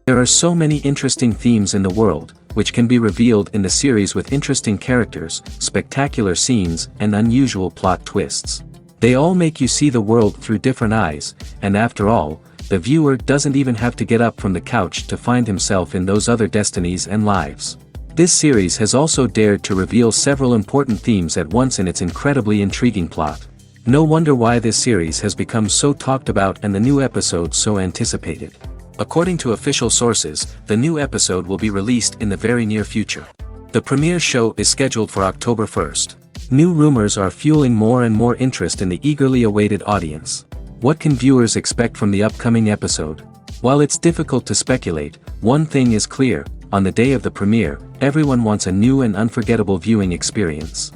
There are so many interesting themes in the world, which can be revealed in the series with interesting characters, spectacular scenes, and unusual plot twists. They all make you see the world through different eyes, and after all, the viewer doesn't even have to get up from the couch to find himself in those other destinies and lives. This series has also dared to reveal several important themes at once in its incredibly intriguing plot. No wonder why this series has become so talked about and the new episode so anticipated. According to official sources, the new episode will be released in the very near future. The premiere show is scheduled for October 1st. New rumors are fueling more and more interest in the eagerly awaited audience. What can viewers expect from the upcoming episode? While it's difficult to speculate, one thing is clear: on the day of the premiere, everyone wants a new and unforgettable viewing experience.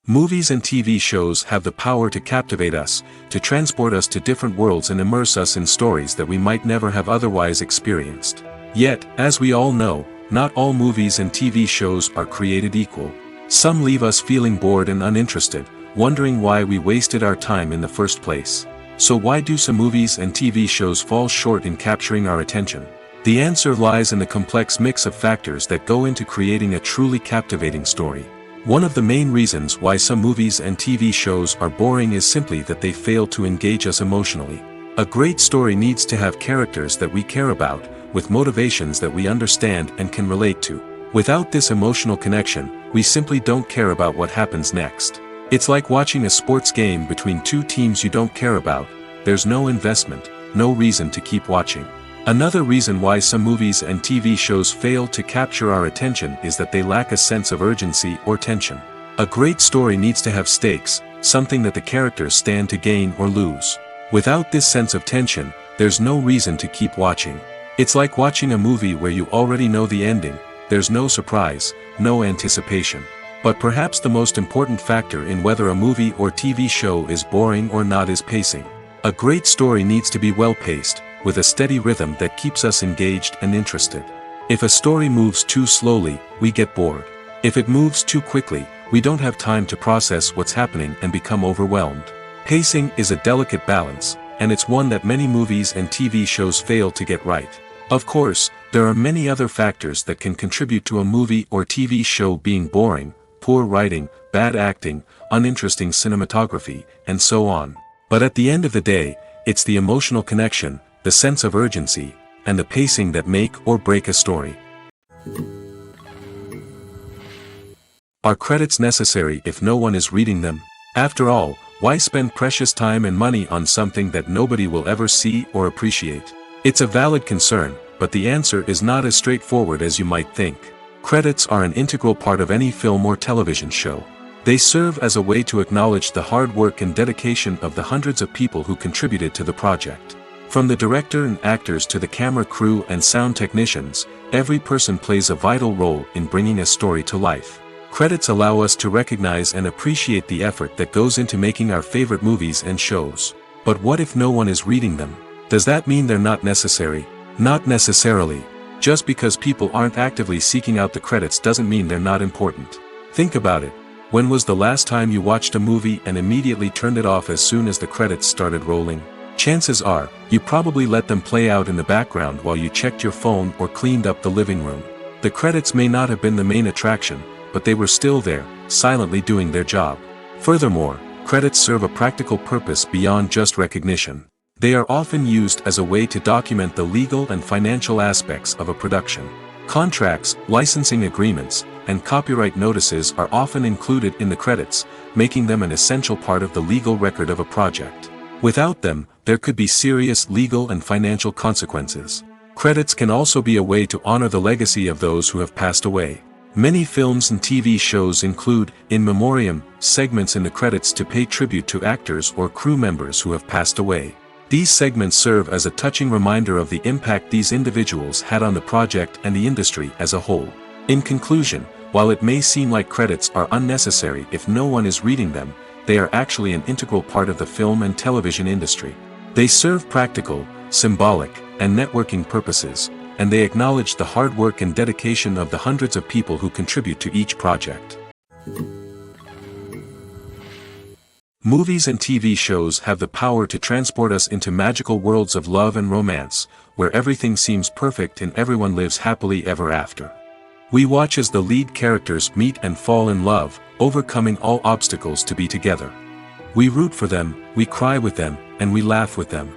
Movies and TV shows have the power to captivate us, to transport us to different worlds and immerse us in stories that we might never have otherwise experienced. Yet, as we all know, not all movies and TV shows are created equal. Some leave us feeling bored and uninterested, wondering why we wasted our time in the first place. So why do some movies and TV shows fall short in capturing our attention? The answer lies in the complex mix of factors that go into creating a truly captivating story. One of the main reasons why some movies and TV shows are boring is simply that they fail to engage us emotionally. A great story needs to have characters that we care about, with motivations that we understand and can relate to. Without this emotional connection, we simply don't care about what happens next. It's like watching a sports game between two teams you don't care about. There's no investment, no reason to keep watching. Another reason why some movies and TV shows fail to capture our attention is that they lack a sense of urgency or tension. A great story needs to have stakes, something that the characters stand to gain or lose. Without this sense of tension, there's no reason to keep watching. It's like watching a movie where you already know the ending. There's no surprise, no anticipation. But perhaps the most important factor in whether a movie or TV show is boring or not is pacing. A great story needs to be well-paced, with a steady rhythm that keeps us engaged and interested. If a story moves too slowly, we get bored. If it moves too quickly, we don't have time to process what's happening and become overwhelmed. Pacing is a delicate balance, and it's one that many movies and TV shows fail to get right. Of course, there are many other factors that can contribute to a movie or TV show being boring: poor writing, bad acting, uninteresting cinematography, and so on. But at the end of the day, it's the emotional connection, the sense of urgency, and the pacing that make or break a story. Are credits necessary if no one is reading them? After all, why spend precious time and money on something that nobody will ever see or appreciate? It's a valid concern, but the answer is not as straightforward as you might think. Credits are an integral part of any film or television show. They serve as a way to acknowledge the hard work and dedication of the hundreds of people who contributed to the project. From the director and actors to the camera crew and sound technicians, every person plays a vital role in bringing a story to life. Credits allow us to recognize and appreciate the effort that goes into making our favorite movies and shows. But what if no one is reading them? Does that mean they're not necessary? Not necessarily. Just because people aren't actively seeking out the credits doesn't mean they're not important. Think about it. When was the last time you watched a movie and immediately turned it off as soon as the credits started rolling? Chances are, you probably let them play out in the background while you checked your phone or cleaned up the living room. The credits may not have been the main attraction, but they were still there, silently doing their job. Furthermore, credits serve a practical purpose beyond just recognition. They are often used as a way to document the legal and financial aspects of a production. Contracts, licensing agreements, and copyright notices are often included in the credits, making them an essential part of the legal record of a project. Without them, there could be serious legal and financial consequences. Credits can also be a way to honor the legacy of those who have passed away. Many films and TV shows include in memoriam segments in the credits to pay tribute to actors or crew members who have passed away. These segments serve as a touching reminder of the impact these individuals had on the project and the industry as a whole. In conclusion, while it may seem like credits are unnecessary if no one is reading them, they are actually an integral part of the film and television industry. They serve practical, symbolic, and networking purposes, and they acknowledge the hard work and dedication of the hundreds of people who contribute to each project. Movies and TV shows have the power to transport us into magical worlds of love and romance, where everything seems perfect and everyone lives happily ever after. We watch as the lead characters meet and fall in love, overcoming all obstacles to be together. We root for them, we cry with them, and we laugh with them.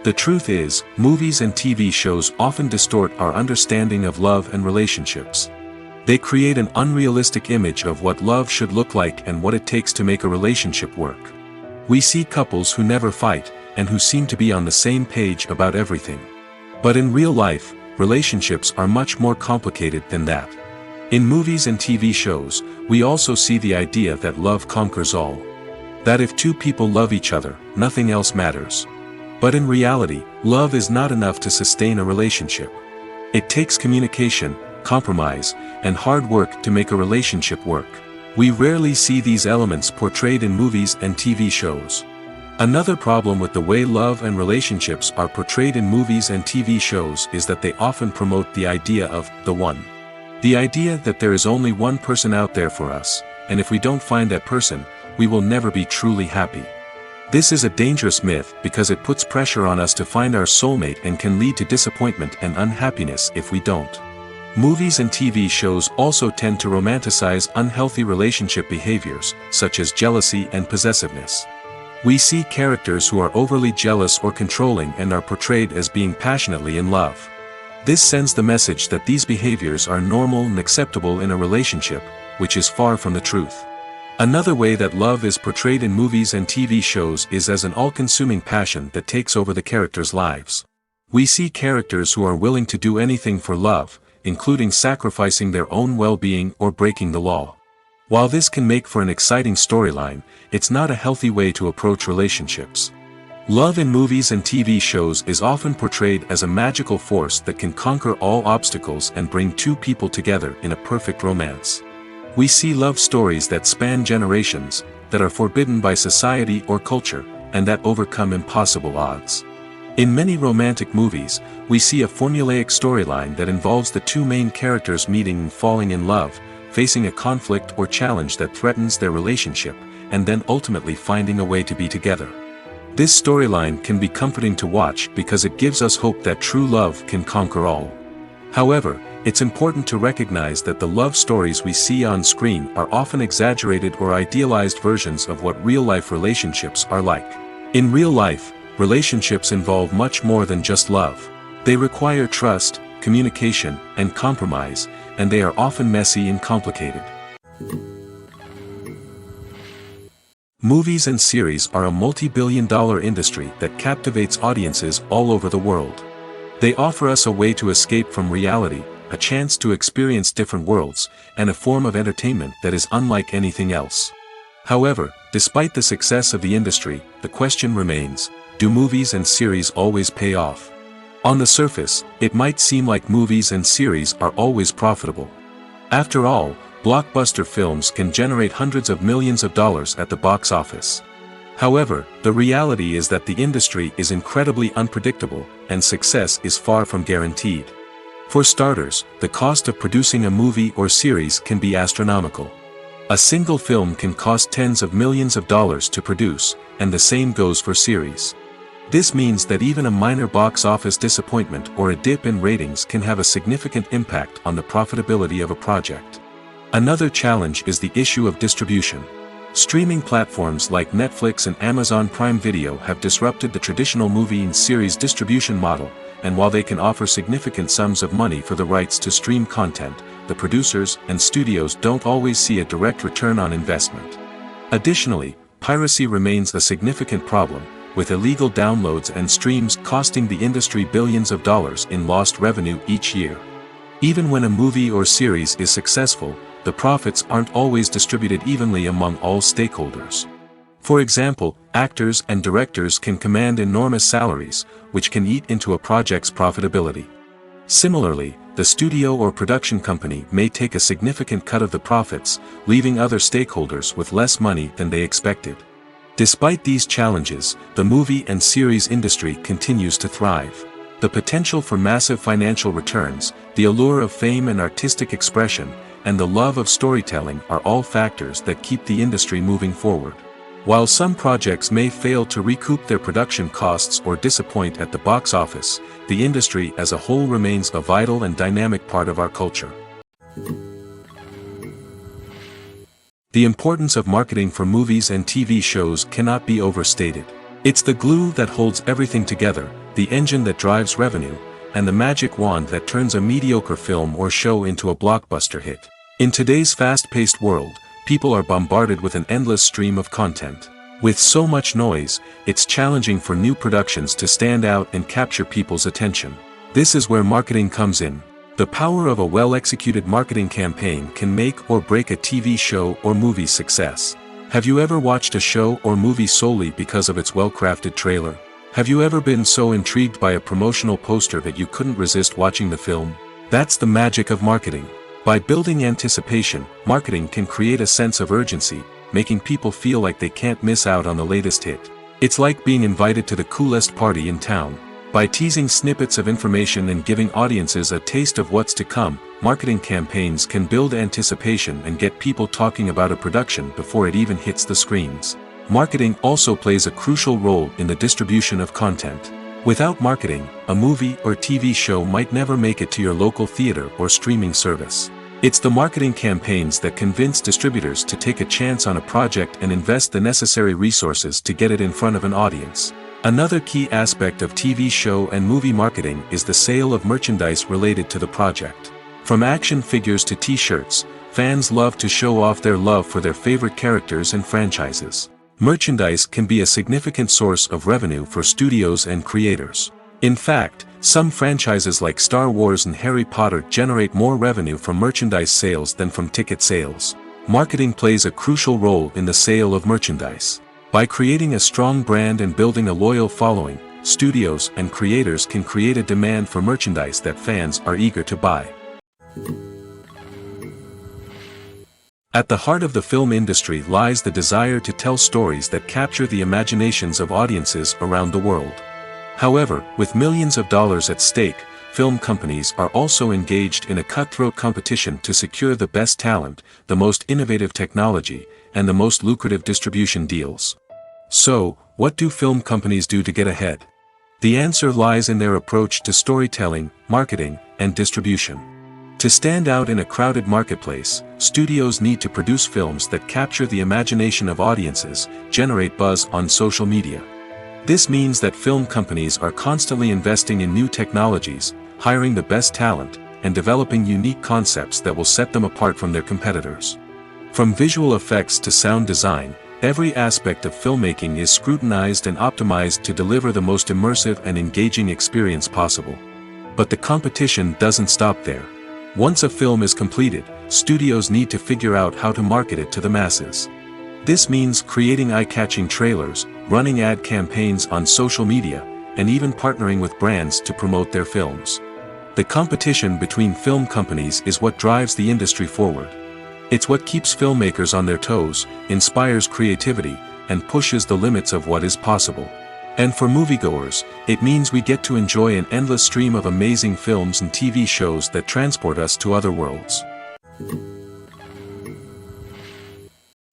The truth is, movies and TV shows often distort our understanding of love and relationships. They create an unrealistic image of what love should look like and what it takes to make a relationship work. We see couples who never fight, and who seem to be on the same page about everything. But in real life, relationships are much more complicated than that. In movies and TV shows, we also see the idea that love conquers all. That if two people love each other, nothing else matters. But in reality, love is not enough to sustain a relationship. It takes communication, compromise, and hard work to make a relationship work. We rarely see these elements portrayed in movies and TV shows. Another problem with the way love and relationships are portrayed in movies and TV shows is that they often promote the idea of the one. The idea that there is only one person out there for us, and if we don't find that person, we will never be truly happy. This is a dangerous myth because it puts pressure on us to find our soulmate and can lead to disappointment and unhappiness if we don't. Movies and TV shows also tend to romanticize unhealthy relationship behaviors, such as jealousy and possessiveness. We see characters who are overly jealous or controlling and are portrayed as being passionately in love. This sends the message that these behaviors are normal and acceptable in a relationship, which is far from the truth. Another way that love is portrayed in movies and TV shows is as an all-consuming passion that takes over the characters' lives. We see characters who are willing to do anything for love, including sacrificing their own well-being or breaking the law. While this can make for an exciting storyline, it's not a healthy way to approach relationships. Love in movies and TV shows is often portrayed as a magical force that can conquer all obstacles and bring two people together in a perfect romance. We see love stories that span generations, that are forbidden by society or culture, and that overcome impossible odds. In many romantic movies, we see a formulaic storyline that involves the two main characters meeting and falling in love, facing a conflict or challenge that threatens their relationship, and then ultimately finding a way to be together. This storyline can be comforting to watch because it gives us hope that true love can conquer all. However, it's important to recognize that the love stories we see on screen are often exaggerated or idealized versions of what real-life relationships are like. In real life, relationships involve much more than just love. They require trust, communication, and compromise, and they are often messy and complicated. Movies and series are a multi-billion-dollar industry that captivates audiences all over the world. They offer us a way to escape from reality, a chance to experience different worlds, and a form of entertainment that is unlike anything else. However, despite the success of the industry, the question remains, do movies and series always pay off? On the surface, it might seem like movies and series are always profitable. After all, blockbuster films can generate hundreds of millions of dollars at the box office. However, the reality is that the industry is incredibly unpredictable, and success is far from guaranteed. For starters, the cost of producing a movie or series can be astronomical. A single film can cost tens of millions of dollars to produce, and the same goes for series. This means that even a minor box office disappointment or a dip in ratings can have a significant impact on the profitability of a project. Another challenge is the issue of distribution. Streaming platforms like Netflix and Amazon Prime Video have disrupted the traditional movie and series distribution model, and while they can offer significant sums of money for the rights to stream content, the producers and studios don't always see a direct return on investment. Additionally, piracy remains a significant problem, with illegal downloads and streams costing the industry billions of dollars in lost revenue each year. Even when a movie or series is successful, the profits aren't always distributed evenly among all stakeholders. For example, actors and directors can command enormous salaries, which can eat into a project's profitability. Similarly, the studio or production company may take a significant cut of the profits, leaving other stakeholders with less money than they expected. Despite these challenges, the movie and series industry continues to thrive. The potential for massive financial returns, the allure of fame and artistic expression, and the love of storytelling are all factors that keep the industry moving forward. While some projects may fail to recoup their production costs or disappoint at the box office, the industry as a whole remains a vital and dynamic part of our culture. The importance of marketing for movies and TV shows cannot be overstated. It's the glue that holds everything together, the engine that drives revenue, and the magic wand that turns a mediocre film or show into a blockbuster hit. In today's fast-paced world, people are bombarded with an endless stream of content. With so much noise, it's challenging for new productions to stand out and capture people's attention. This is where marketing comes in. The power of a well-executed marketing campaign can make or break a TV show or movie's success. Have you ever watched a show or movie solely because of its well-crafted trailer? Have you ever been so intrigued by a promotional poster that you couldn't resist watching the film? That's the magic of marketing. By building anticipation, marketing can create a sense of urgency, making people feel like they can't miss out on the latest hit. It's like being invited to the coolest party in town. By teasing snippets of information and giving audiences a taste of what's to come, marketing campaigns can build anticipation and get people talking about a production before it even hits the screens. Marketing also plays a crucial role in the distribution of content. Without marketing, a movie or TV show might never make it to your local theater or streaming service. It's the marketing campaigns that convince distributors to take a chance on a project and invest the necessary resources to get it in front of an audience. Another key aspect of TV show and movie marketing is the sale of merchandise related to the project. From action figures to t-shirts, fans love to show off their love for their favorite characters and franchises. Merchandise can be a significant source of revenue for studios and creators. In fact, some franchises like Star Wars and Harry Potter generate more revenue from merchandise sales than from ticket sales. Marketing plays a crucial role in the sale of merchandise. By creating a strong brand and building a loyal following, studios and creators can create a demand for merchandise that fans are eager to buy. At the heart of the film industry lies the desire to tell stories that capture the imaginations of audiences around the world. However, with millions of dollars at stake, film companies are also engaged in a cutthroat competition to secure the best talent, the most innovative technology, and the most lucrative distribution deals. So, what do film companies do to get ahead? The answer lies in their approach to storytelling, marketing, and distribution. To stand out in a crowded marketplace, studios need to produce films that capture the imagination of audiences, generate buzz on social media. This means that film companies are constantly investing in new technologies, hiring the best talent, and developing unique concepts that will set them apart from their competitors. From visual effects to sound design, every aspect of filmmaking is scrutinized and optimized to deliver the most immersive and engaging experience possible. But the competition doesn't stop there. Once a film is completed, studios need to figure out how to market it to the masses. This means creating eye-catching trailers, running ad campaigns on social media, and even partnering with brands to promote their films. The competition between film companies is what drives the industry forward. It's what keeps filmmakers on their toes, inspires creativity, and pushes the limits of what is possible. And for moviegoers, it means we get to enjoy an endless stream of amazing films and TV shows that transport us to other worlds.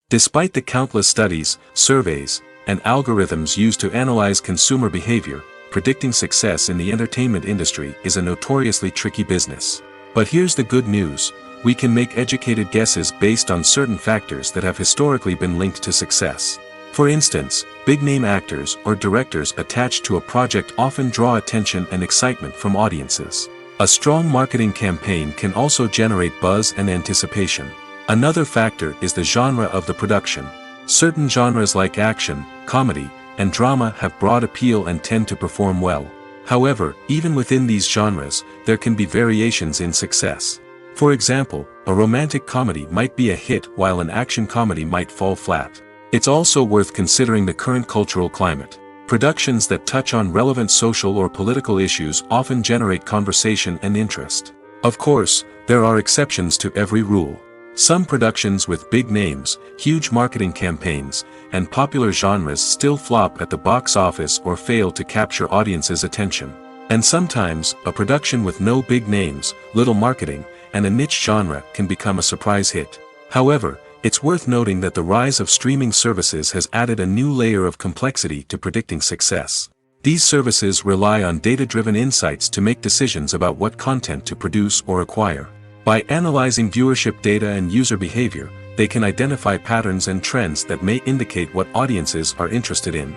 Despite the countless studies, surveys, and algorithms used to analyze consumer behavior, predicting success in the entertainment industry is a notoriously tricky business. But here's the good news: we can make educated guesses based on certain factors that have historically been linked to success. For instance, big-name actors or directors attached to a project often draw attention and excitement from audiences. A strong marketing campaign can also generate buzz and anticipation. Another factor is the genre of the production. Certain genres like action, comedy, and drama have broad appeal and tend to perform well. However, even within these genres, there can be variations in success. For example, a romantic comedy might be a hit while an action comedy might fall flat. It's also worth considering the current cultural climate. Productions that touch on relevant social or political issues often generate conversation and interest. Of course, there are exceptions to every rule. Some productions with big names, huge marketing campaigns, and popular genres still flop at the box office or fail to capture audiences' attention. And sometimes, a production with no big names, little marketing, and a niche genre can become a surprise hit. However, It's worth noting that the rise of streaming services has added a new layer of complexity to predicting success. These services rely on data-driven insights to make decisions about what content to produce or acquire. By analyzing viewership data and user behavior, they can identify patterns and trends that may indicate what audiences are interested in.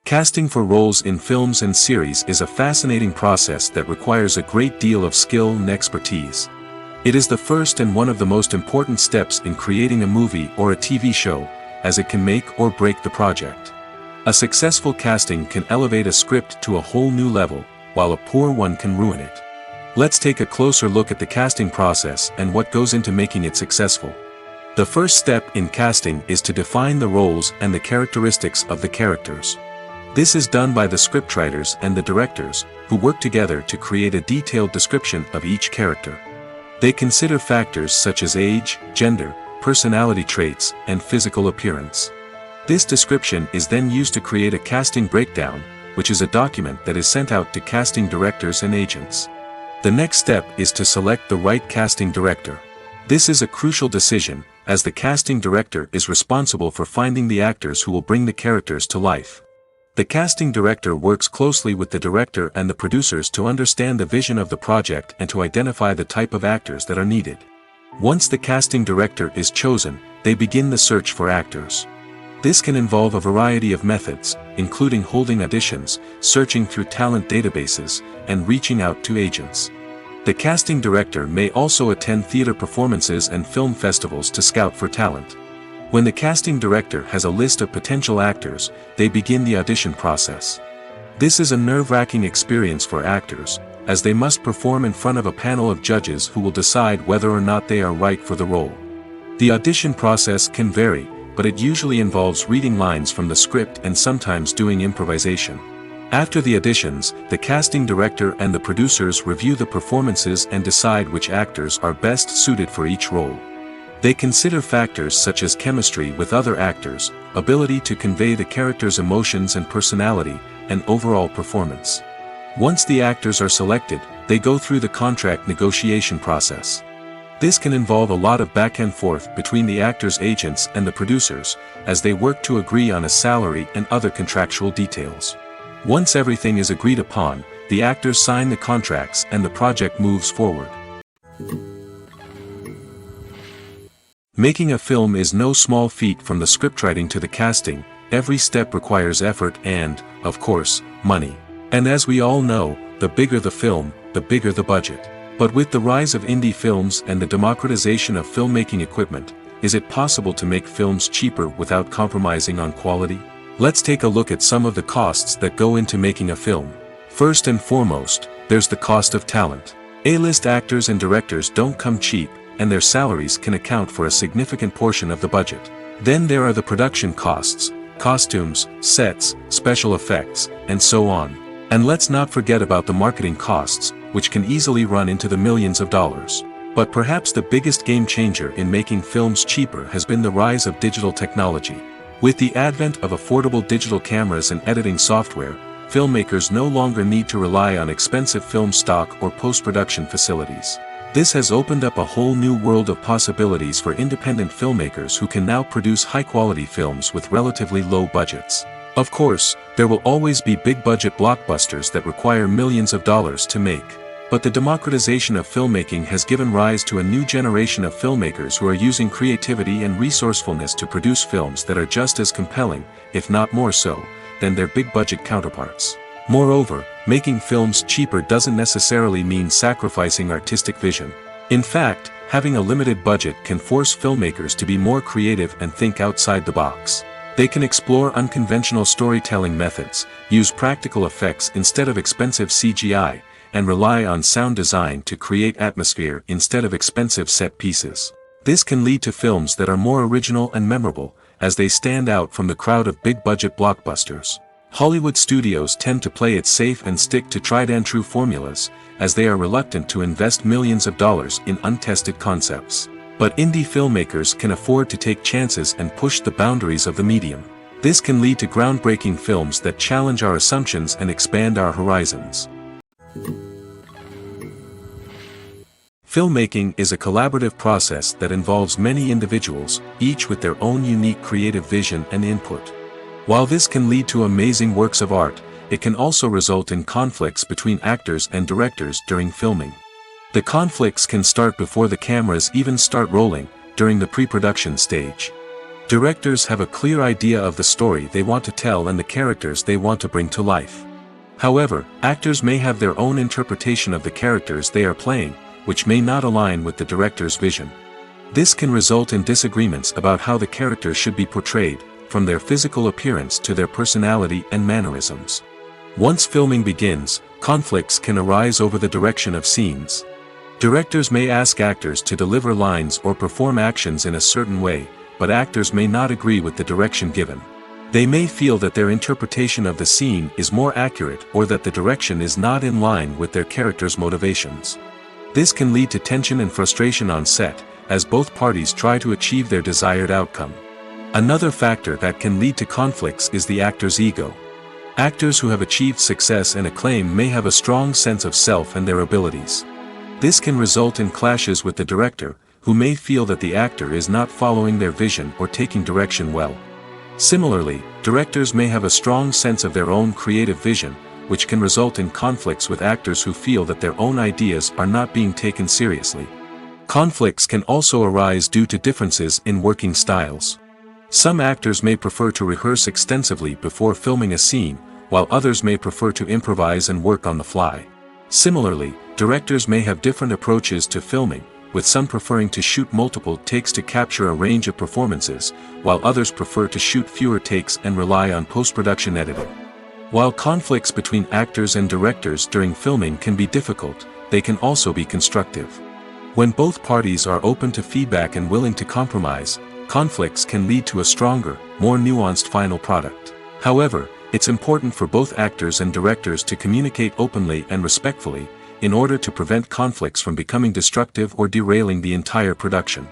Casting for roles in films and series is a fascinating process that requires a great deal of skill and expertise. It is the first and one of the most important steps in creating a movie or a TV show, as it can make or break the project. A successful casting can elevate a script to a whole new level, while a poor one can ruin it. Let's take a closer look at the casting process and what goes into making it successful. The first step in casting is to define the roles and the characteristics of the characters. This is done by the scriptwriters and the directors, who work together to create a detailed description of each character. They consider factors such as age, gender, personality traits, and physical appearance. This description is then used to create a casting breakdown, which is a document that is sent out to casting directors and agents. The next step is to select the right casting director. This is a crucial decision, as the casting director is responsible for finding the actors who will bring the characters to life. The casting director works closely with the director and the producers to understand the vision of the project and to identify the type of actors that are needed. Once the casting director is chosen, they begin the search for actors. This can involve a variety of methods, including holding auditions, searching through talent databases, and reaching out to agents. The casting director may also attend theater performances and film festivals to scout for talent. When the casting director has a list of potential actors, they begin the audition process. This is a nerve-wracking experience for actors, as they must perform in front of a panel of judges who will decide whether or not they are right for the role. The audition process can vary, but it usually involves reading lines from the script and sometimes doing improvisation. After the auditions, the casting director and the producers review the performances and decide which actors are best suited for each role. They consider factors such as chemistry with other actors, ability to convey the character's emotions and personality, and overall performance. Once the actors are selected, they go through the contract negotiation process. This can involve a lot of back and forth between the actors' agents and the producers, as they work to agree on a salary and other contractual details. Once everything is agreed upon, the actors sign the contracts and the project moves forward. Making a film is no small feat. From the scriptwriting to the casting, every step requires effort and, of course, money. And as we all know, the bigger the film, the bigger the budget. But with the rise of indie films and the democratization of filmmaking equipment, is it possible to make films cheaper without compromising on quality? Let's take a look at some of the costs that go into making a film. First and foremost, there's the cost of talent. A-list actors and directors don't come cheap, and their salaries can account for a significant portion of the budget. Then there are the production costs, costumes, sets, special effects, and so on. And let's not forget about the marketing costs, which can easily run into the millions of dollars. But perhaps the biggest game changer in making films cheaper has been the rise of digital technology. With the advent of affordable digital cameras and editing software, filmmakers no longer need to rely on expensive film stock or post-production facilities. This has opened up a whole new world of possibilities for independent filmmakers who can now produce high-quality films with relatively low budgets. Of course, there will always be big-budget blockbusters that require millions of dollars to make. But the democratization of filmmaking has given rise to a new generation of filmmakers who are using creativity and resourcefulness to produce films that are just as compelling, if not more so, than their big-budget counterparts. Moreover, making films cheaper doesn't necessarily mean sacrificing artistic vision. In fact, having a limited budget can force filmmakers to be more creative and think outside the box. They can explore unconventional storytelling methods, use practical effects instead of expensive CGI, and rely on sound design to create atmosphere instead of expensive set pieces. This can lead to films that are more original and memorable, as they stand out from the crowd of big-budget blockbusters. Hollywood studios tend to play it safe and stick to tried-and-true formulas, as they are reluctant to invest millions of dollars in untested concepts. But indie filmmakers can afford to take chances and push the boundaries of the medium. This can lead to groundbreaking films that challenge our assumptions and expand our horizons. Filmmaking is a collaborative process that involves many individuals, each with their own unique creative vision and input. While this can lead to amazing works of art, it can also result in conflicts between actors and directors during filming. The conflicts can start before the cameras even start rolling, during the pre-production stage. Directors have a clear idea of the story they want to tell and the characters they want to bring to life. However, actors may have their own interpretation of the characters they are playing, which may not align with the director's vision. This can result in disagreements about how the characters should be portrayed, from their physical appearance to their personality and mannerisms. Once filming begins, conflicts can arise over the direction of scenes. Directors may ask actors to deliver lines or perform actions in a certain way, but actors may not agree with the direction given. They may feel that their interpretation of the scene is more accurate or that the direction is not in line with their character's motivations. This can lead to tension and frustration on set, as both parties try to achieve their desired outcome. Another factor that can lead to conflicts is the actor's ego. Actors who have achieved success and acclaim may have a strong sense of self and their abilities. This can result in clashes with the director, who may feel that the actor is not following their vision or taking direction well. Similarly, directors may have a strong sense of their own creative vision, which can result in conflicts with actors who feel that their own ideas are not being taken seriously. Conflicts can also arise due to differences in working styles. Some actors may prefer to rehearse extensively before filming a scene, while others may prefer to improvise and work on the fly. Similarly, directors may have different approaches to filming, with some preferring to shoot multiple takes to capture a range of performances, while others prefer to shoot fewer takes and rely on post-production editing. While conflicts between actors and directors during filming can be difficult, they can also be constructive. When both parties are open to feedback and willing to compromise, conflicts can lead to a stronger, more nuanced final product. However, it's important for both actors and directors to communicate openly and respectfully, in order to prevent conflicts from becoming destructive or derailing the entire production.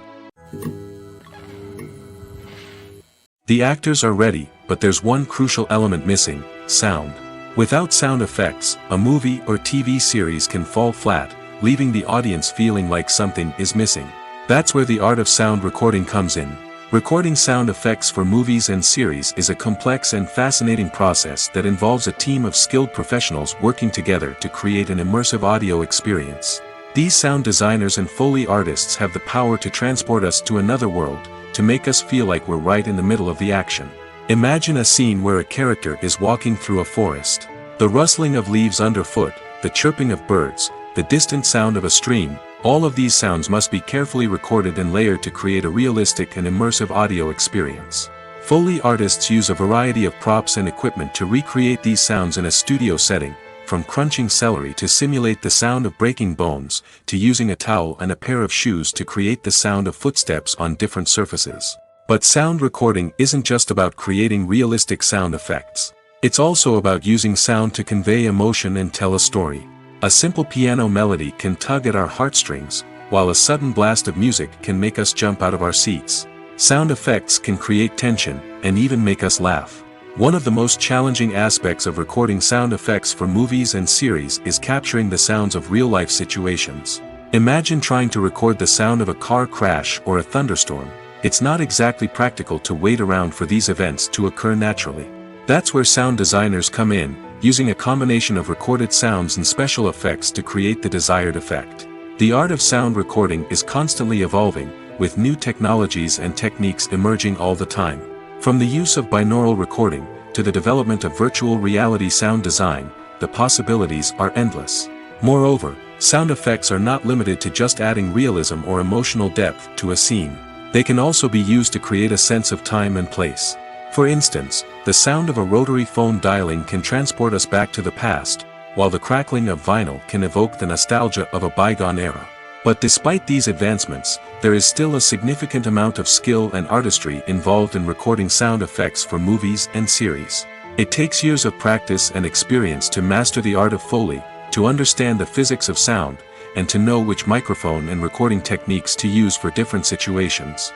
The actors are ready, but there's one crucial element missing: sound. Without sound effects, a movie or TV series can fall flat, leaving the audience feeling like something is missing. That's where the art of sound recording comes in. Recording sound effects for movies and series is a complex and fascinating process that involves a team of skilled professionals working together to create an immersive audio experience. These sound designers and Foley artists have the power to transport us to another world, to make us feel like we're right in the middle of the action. Imagine a scene where a character is walking through a forest. The rustling of leaves underfoot, the chirping of birds, the distant sound of a stream, all of these sounds must be carefully recorded and layered to create a realistic and immersive audio experience. Foley artists use a variety of props and equipment to recreate these sounds in a studio setting, from crunching celery to simulate the sound of breaking bones, to using a towel and a pair of shoes to create the sound of footsteps on different surfaces. But sound recording isn't just about creating realistic sound effects. It's also about using sound to convey emotion and tell a story. A simple piano melody can tug at our heartstrings, while a sudden blast of music can make us jump out of our seats. Sound effects can create tension, and even make us laugh. One of the most challenging aspects of recording sound effects for movies and series is capturing the sounds of real-life situations. Imagine trying to record the sound of a car crash or a thunderstorm. It's not exactly practical to wait around for these events to occur naturally. That's where sound designers come in, using a combination of recorded sounds and special effects to create the desired effect. The art of sound recording is constantly evolving, with new technologies and techniques emerging all the time. From the use of binaural recording, to the development of virtual reality sound design, the possibilities are endless. Moreover, sound effects are not limited to just adding realism or emotional depth to a scene. They can also be used to create a sense of time and place. For instance, the sound of a rotary phone dialing can transport us back to the past, while the crackling of vinyl can evoke the nostalgia of a bygone era. But despite these advancements, there is still a significant amount of skill and artistry involved in recording sound effects for movies and series. It takes years of practice and experience to master the art of Foley, to understand the physics of sound, and to know which microphone and recording techniques to use for different situations.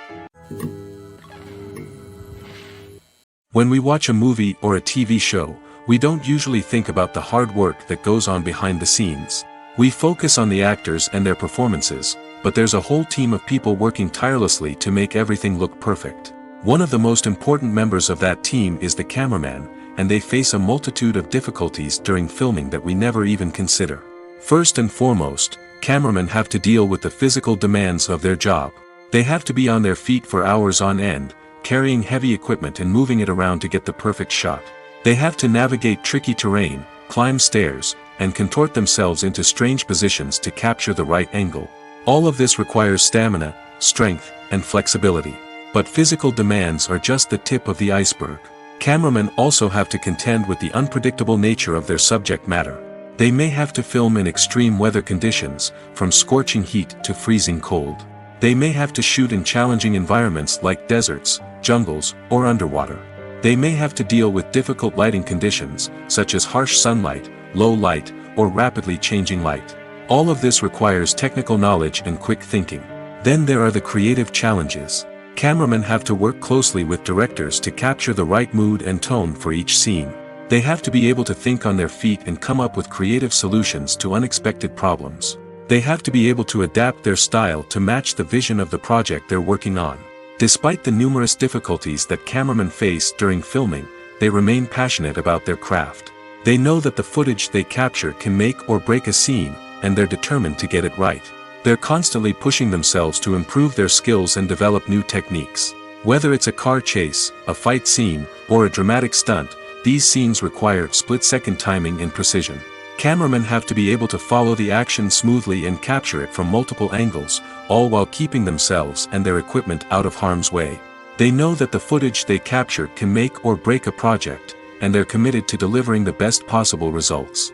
When we watch a movie or a TV show, we don't usually think about the hard work that goes on behind the scenes. We focus on the actors and their performances, but there's a whole team of people working tirelessly to make everything look perfect. One of the most important members of that team is the cameraman, and they face a multitude of difficulties during filming that we never even consider. First and foremost, cameramen have to deal with the physical demands of their job. They have to be on their feet for hours on end, carrying heavy equipment and moving it around to get the perfect shot. They have to navigate tricky terrain, climb stairs, and contort themselves into strange positions to capture the right angle. All of this requires stamina, strength, and flexibility. But physical demands are just the tip of the iceberg. Cameramen also have to contend with the unpredictable nature of their subject matter. They may have to film in extreme weather conditions, from scorching heat to freezing cold. They may have to shoot in challenging environments like deserts, jungles, or underwater. They may have to deal with difficult lighting conditions, such as harsh sunlight, low light, or rapidly changing light. All of this requires technical knowledge and quick thinking. Then there are the creative challenges. Cameramen have to work closely with directors to capture the right mood and tone for each scene. They have to be able to think on their feet and come up with creative solutions to unexpected problems. They have to be able to adapt their style to match the vision of the project they're working on. Despite the numerous difficulties that cameramen face during filming, they remain passionate about their craft. They know that the footage they capture can make or break a scene, and they're determined to get it right. They're constantly pushing themselves to improve their skills and develop new techniques. Whether it's a car chase, a fight scene, or a dramatic stunt, these scenes require split-second timing and precision. Cameramen have to be able to follow the action smoothly and capture it from multiple angles, all while keeping themselves and their equipment out of harm's way. They know that the footage they capture can make or break a project, and they're committed to delivering the best possible results.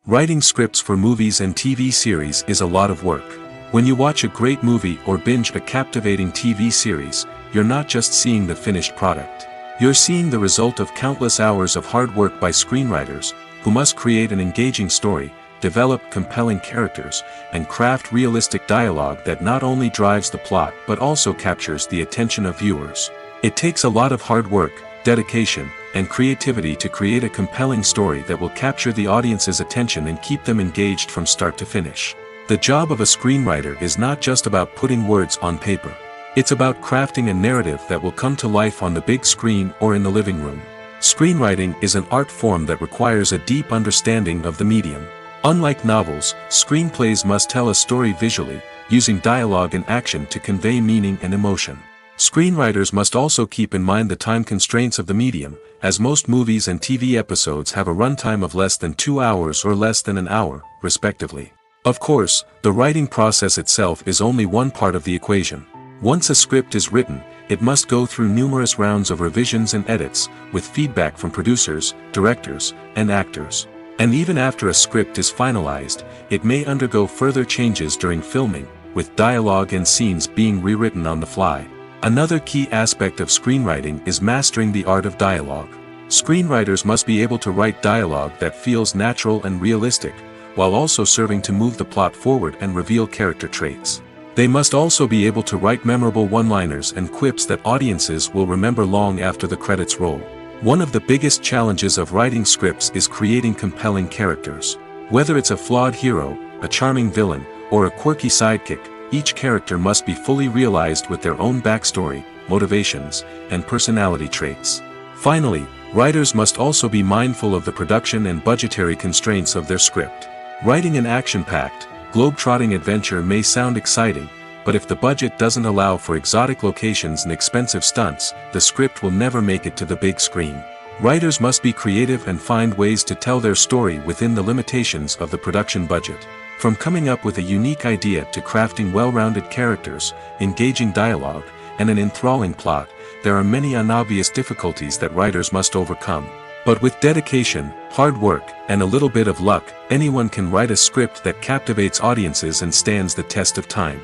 Writing scripts for movies and TV series is a lot of work. When you watch a great movie or binge a captivating TV series, you're not just seeing the finished product. You're seeing the result of countless hours of hard work by screenwriters, who must create an engaging story, develop compelling characters, and craft realistic dialogue that not only drives the plot but also captures the attention of viewers. It takes a lot of hard work, dedication, and creativity to create a compelling story that will capture the audience's attention and keep them engaged from start to finish. The job of a screenwriter is not just about putting words on paper. It's about crafting a narrative that will come to life on the big screen or in the living room. Screenwriting is an art form that requires a deep understanding of the medium. Unlike novels, screenplays must tell a story visually, using dialogue and action to convey meaning and emotion. Screenwriters must also keep in mind the time constraints of the medium, as most movies and TV episodes have a runtime of less than 2 hours or less than an hour, respectively. Of course, the writing process itself is only one part of the equation. Once a script is written, it must go through numerous rounds of revisions and edits, with feedback from producers, directors, and actors. And even after a script is finalized, it may undergo further changes during filming, with dialogue and scenes being rewritten on the fly. Another key aspect of screenwriting is mastering the art of dialogue. Screenwriters must be able to write dialogue that feels natural and realistic, while also serving to move the plot forward and reveal character traits. They must also be able to write memorable one-liners and quips that audiences will remember long after the credits roll. One of the biggest challenges of writing scripts is creating compelling characters. Whether it's a flawed hero, a charming villain, or a quirky sidekick, each character must be fully realized with their own backstory, motivations, and personality traits. Finally, writers must also be mindful of the production and budgetary constraints of their script. Writing an action-packed, globe-trotting adventure may sound exciting, but if the budget doesn't allow for exotic locations and expensive stunts, the script will never make it to the big screen. Writers must be creative and find ways to tell their story within the limitations of the production budget. From coming up with a unique idea to crafting well-rounded characters, engaging dialogue, and an enthralling plot, there are many unobvious difficulties that writers must overcome. But with dedication, hard work, and a little bit of luck, anyone can write a script that captivates audiences and stands the test of time.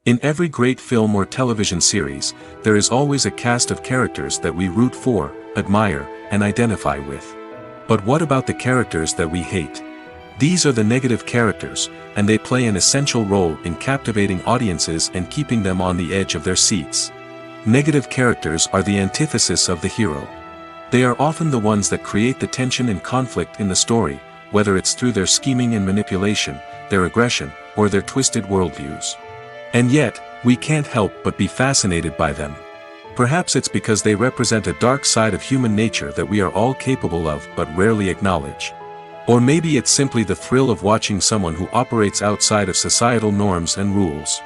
In every great film or television series, there is always a cast of characters that we root for, admire, and identify with. But what about the characters that we hate? These are the negative characters, and they play an essential role in captivating audiences and keeping them on the edge of their seats. Negative characters are the antithesis of the hero. They are often the ones that create the tension and conflict in the story, whether it's through their scheming and manipulation, their aggression, or their twisted worldviews. And yet, we can't help but be fascinated by them. Perhaps it's because they represent a dark side of human nature that we are all capable of but rarely acknowledge. Or maybe it's simply the thrill of watching someone who operates outside of societal norms and rules.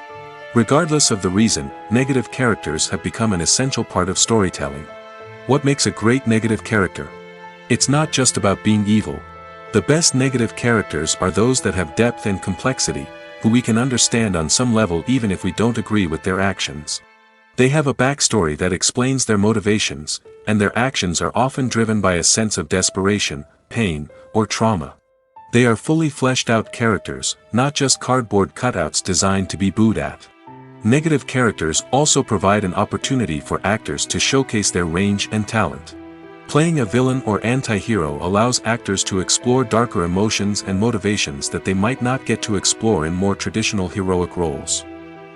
Regardless of the reason, negative characters have become an essential part of storytelling. What makes a great negative character? It's not just about being evil. The best negative characters are those that have depth and complexity, who we can understand on some level even if we don't agree with their actions. They have a backstory that explains their motivations, and their actions are often driven by a sense of desperation, pain, or trauma. They are fully fleshed out characters, not just cardboard cutouts designed to be booed at. Negative characters also provide an opportunity for actors to showcase their range and talent. Playing a villain or anti-hero allows actors to explore darker emotions and motivations that they might not get to explore in more traditional heroic roles.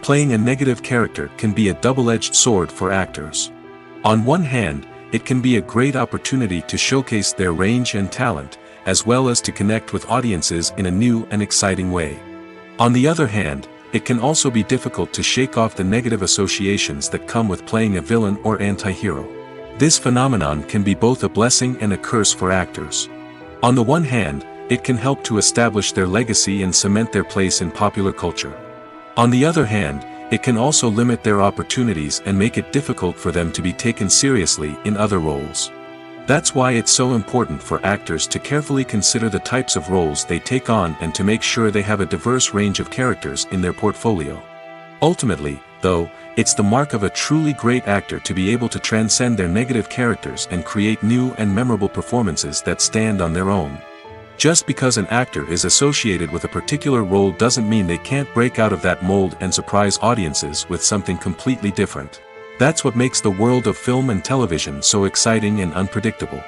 Playing a negative character can be a double-edged sword for actors. On one hand, it can be a great opportunity to showcase their range and talent, as well as to connect with audiences in a new and exciting way. On the other hand, it can also be difficult to shake off the negative associations that come with playing a villain or anti-hero. This phenomenon can be both a blessing and a curse for actors. On the one hand, it can help to establish their legacy and cement their place in popular culture. On the other hand, it can also limit their opportunities and make it difficult for them to be taken seriously in other roles. That's why it's so important for actors to carefully consider the types of roles they take on and to make sure they have a diverse range of characters in their portfolio. Ultimately, though, it's the mark of a truly great actor to be able to transcend their negative characters and create new and memorable performances that stand on their own. Just because an actor is associated with a particular role doesn't mean they can't break out of that mold and surprise audiences with something completely different. That's what makes the world of film and television so exciting and unpredictable.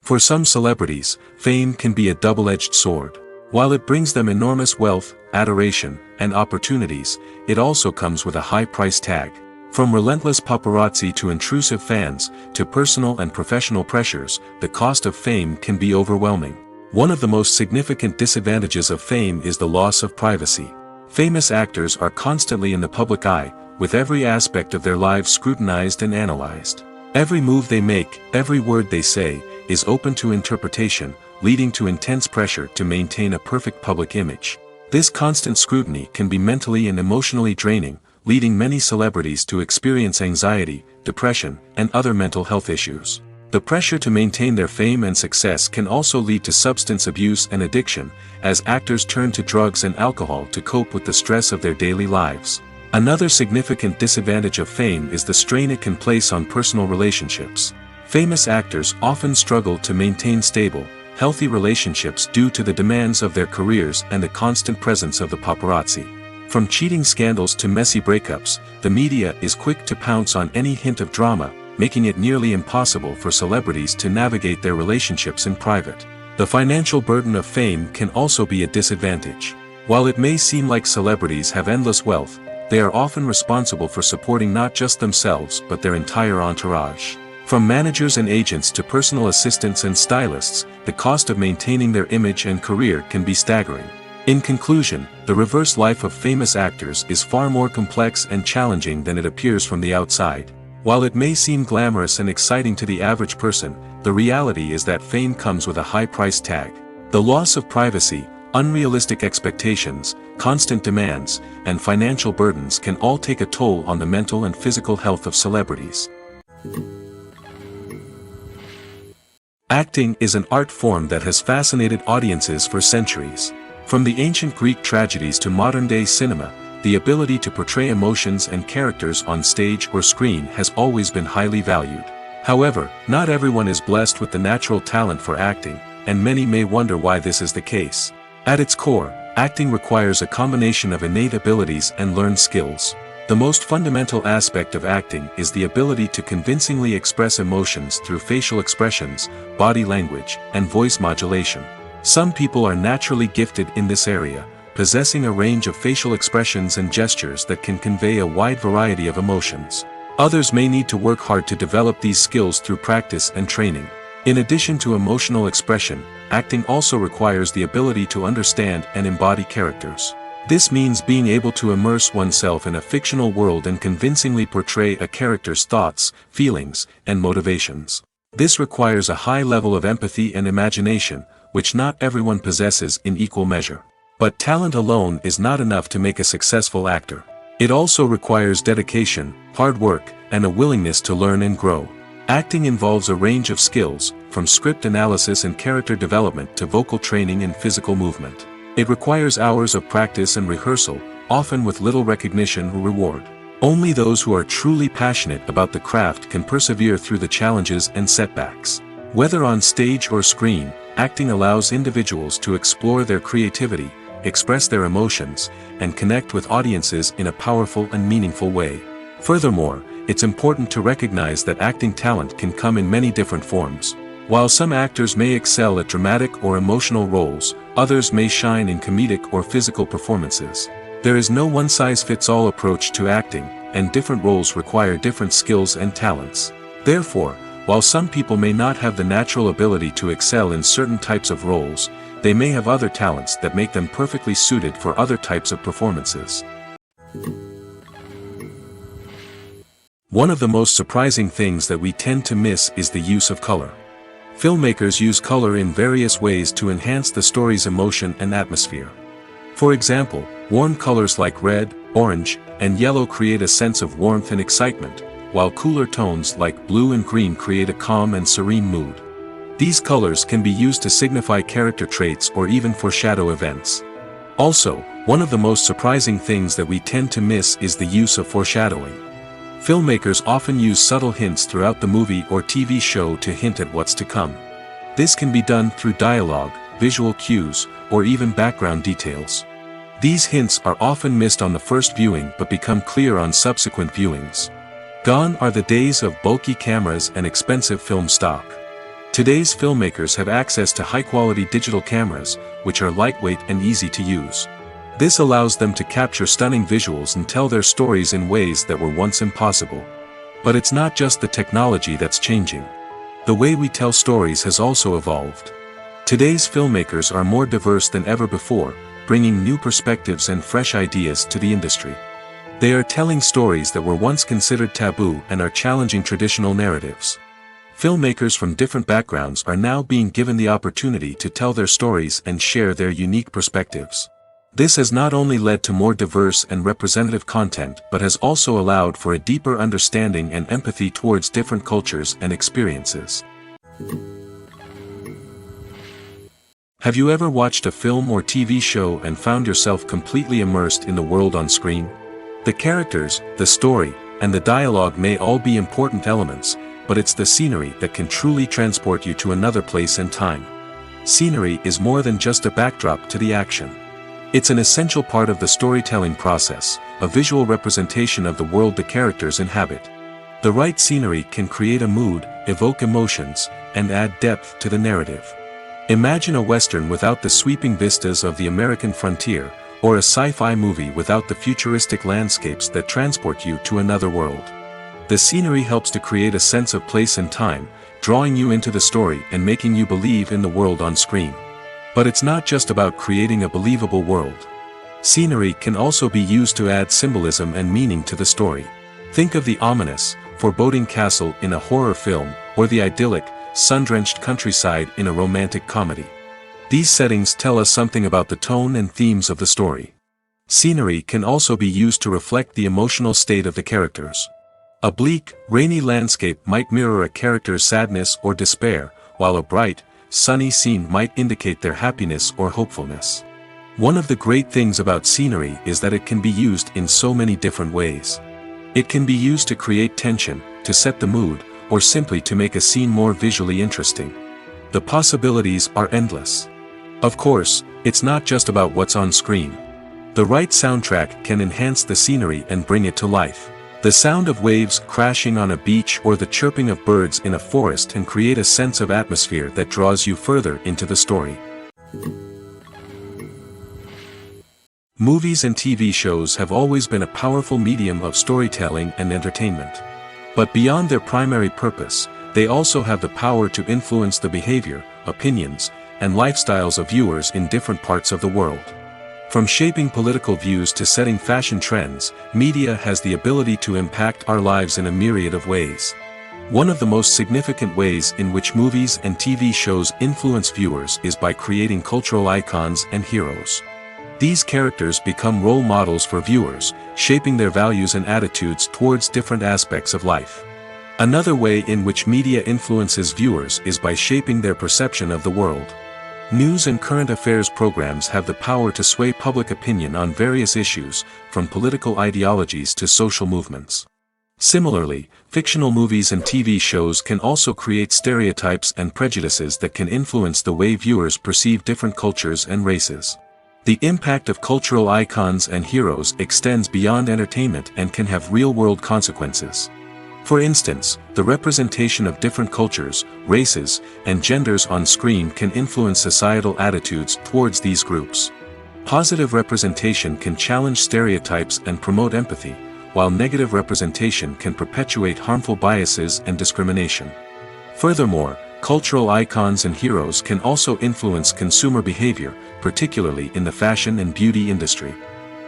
For some celebrities, fame can be a double-edged sword. While it brings them enormous wealth, adoration, and opportunities, it also comes with a high price tag. From relentless paparazzi to intrusive fans, to personal and professional pressures, the cost of fame can be overwhelming. One of the most significant disadvantages of fame is the loss of privacy. Famous actors are constantly in the public eye, with every aspect of their lives scrutinized and analyzed. Every move they make, every word they say, is open to interpretation, leading to intense pressure to maintain a perfect public image. This constant scrutiny can be mentally and emotionally draining, leading many celebrities to experience anxiety, depression, and other mental health issues. The pressure to maintain their fame and success can also lead to substance abuse and addiction, as actors turn to drugs and alcohol to cope with the stress of their daily lives. Another significant disadvantage of fame is the strain it can place on personal relationships. Famous actors often struggle to maintain stable, healthy relationships due to the demands of their careers and the constant presence of the paparazzi. From cheating scandals to messy breakups, the media is quick to pounce on any hint of drama, making it nearly impossible for celebrities to navigate their relationships in private. The financial burden of fame can also be a disadvantage. While it may seem like celebrities have endless wealth, they are often responsible for supporting not just themselves but their entire entourage. From managers and agents to personal assistants and stylists, the cost of maintaining their image and career can be staggering. In conclusion, the reverse life of famous actors is far more complex and challenging than it appears from the outside. While it may seem glamorous and exciting to the average person, the reality is that fame comes with a high price tag. The loss of privacy, unrealistic expectations, constant demands, and financial burdens can all take a toll on the mental and physical health of celebrities. Acting is an art form that has fascinated audiences for centuries. From the ancient Greek tragedies to modern-day cinema, the ability to portray emotions and characters on stage or screen has always been highly valued. However, not everyone is blessed with the natural talent for acting, and many may wonder why this is the case. At its core, acting requires a combination of innate abilities and learned skills. The most fundamental aspect of acting is the ability to convincingly express emotions through facial expressions, body language, and voice modulation. Some people are naturally gifted in this area, possessing a range of facial expressions and gestures that can convey a wide variety of emotions. Others may need to work hard to develop these skills through practice and training. In addition to emotional expression, acting also requires the ability to understand and embody characters. This means being able to immerse oneself in a fictional world and convincingly portray a character's thoughts, feelings, and motivations. This requires a high level of empathy and imagination, which not everyone possesses in equal measure. But talent alone is not enough to make a successful actor. It also requires dedication, hard work, and a willingness to learn and grow. Acting involves a range of skills, from script analysis and character development to vocal training and physical movement. It requires hours of practice and rehearsal, often with little recognition or reward. Only those who are truly passionate about the craft can persevere through the challenges and setbacks. Whether on stage or screen, acting allows individuals to explore their creativity, express their emotions, and connect with audiences in a powerful and meaningful way. Furthermore, it's important to recognize that acting talent can come in many different forms. While some actors may excel at dramatic or emotional roles, others may shine in comedic or physical performances. There is no one-size-fits-all approach to acting, and different roles require different skills and talents. Therefore, while some people may not have the natural ability to excel in certain types of roles, they may have other talents that make them perfectly suited for other types of performances. One of the most surprising things that we tend to miss is the use of color. Filmmakers use color in various ways to enhance the story's emotion and atmosphere. For example, warm colors like red, orange, and yellow create a sense of warmth and excitement, while cooler tones like blue and green create a calm and serene mood. These colors can be used to signify character traits or even foreshadow events. Also, one of the most surprising things that we tend to miss is the use of foreshadowing. Filmmakers often use subtle hints throughout the movie or TV show to hint at what's to come. This can be done through dialogue, visual cues, or even background details. These hints are often missed on the first viewing but become clear on subsequent viewings. Gone are the days of bulky cameras and expensive film stock. Today's filmmakers have access to high-quality digital cameras, which are lightweight and easy to use. This allows them to capture stunning visuals and tell their stories in ways that were once impossible. But it's not just the technology that's changing. The way we tell stories has also evolved. Today's filmmakers are more diverse than ever before, bringing new perspectives and fresh ideas to the industry. They are telling stories that were once considered taboo and are challenging traditional narratives. Filmmakers from different backgrounds are now being given the opportunity to tell their stories and share their unique perspectives. This has not only led to more diverse and representative content but has also allowed for a deeper understanding and empathy towards different cultures and experiences. Have you ever watched a film or TV show and found yourself completely immersed in the world on screen? The characters, the story, and the dialogue may all be important elements, but it's the scenery that can truly transport you to another place and time. Scenery is more than just a backdrop to the action. It's an essential part of the storytelling process, a visual representation of the world the characters inhabit. The right scenery can create a mood, evoke emotions, and add depth to the narrative. Imagine a Western without the sweeping vistas of the American frontier, or a sci-fi movie without the futuristic landscapes that transport you to another world. The scenery helps to create a sense of place and time, drawing you into the story and making you believe in the world on screen. But it's not just about creating a believable world. Scenery can also be used to add symbolism and meaning to the story. Think of the ominous, foreboding castle in a horror film, or the idyllic, sun-drenched countryside in a romantic comedy. These settings tell us something about the tone and themes of the story. Scenery can also be used to reflect the emotional state of the characters. A bleak, rainy landscape might mirror a character's sadness or despair, while a bright, sunny scene might indicate their happiness or hopefulness. One of the great things about scenery is that it can be used in so many different ways. It can be used to create tension, to set the mood, or simply to make a scene more visually interesting. The possibilities are endless. Of course, it's not just about what's on screen. The right soundtrack can enhance the scenery and bring it to life. The sound of waves crashing on a beach or the chirping of birds in a forest can create a sense of atmosphere that draws you further into the story. Movies and TV shows have always been a powerful medium of storytelling and entertainment. But beyond their primary purpose, they also have the power to influence the behavior, opinions, and lifestyles of viewers in different parts of the world. From shaping political views to setting fashion trends, media has the ability to impact our lives in a myriad of ways. One of the most significant ways in which movies and TV shows influence viewers is by creating cultural icons and heroes. These characters become role models for viewers, shaping their values and attitudes towards different aspects of life. Another way in which media influences viewers is by shaping their perception of the world. News and current affairs programs have the power to sway public opinion on various issues, from political ideologies to social movements. Similarly, fictional movies and TV shows can also create stereotypes and prejudices that can influence the way viewers perceive different cultures and races. The impact of cultural icons and heroes extends beyond entertainment and can have real-world consequences. For instance, the representation of different cultures, races, and genders on screen can influence societal attitudes towards these groups. Positive representation can challenge stereotypes and promote empathy, while negative representation can perpetuate harmful biases and discrimination. Furthermore, cultural icons and heroes can also influence consumer behavior, particularly in the fashion and beauty industry.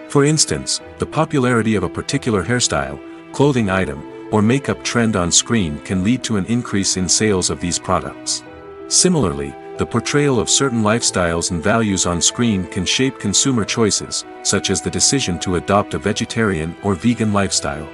For instance, the popularity of a particular hairstyle, clothing item, or makeup trend on screen can lead to an increase in sales of these products. Similarly, the portrayal of certain lifestyles and values on screen can shape consumer choices, such as the decision to adopt a vegetarian or vegan lifestyle.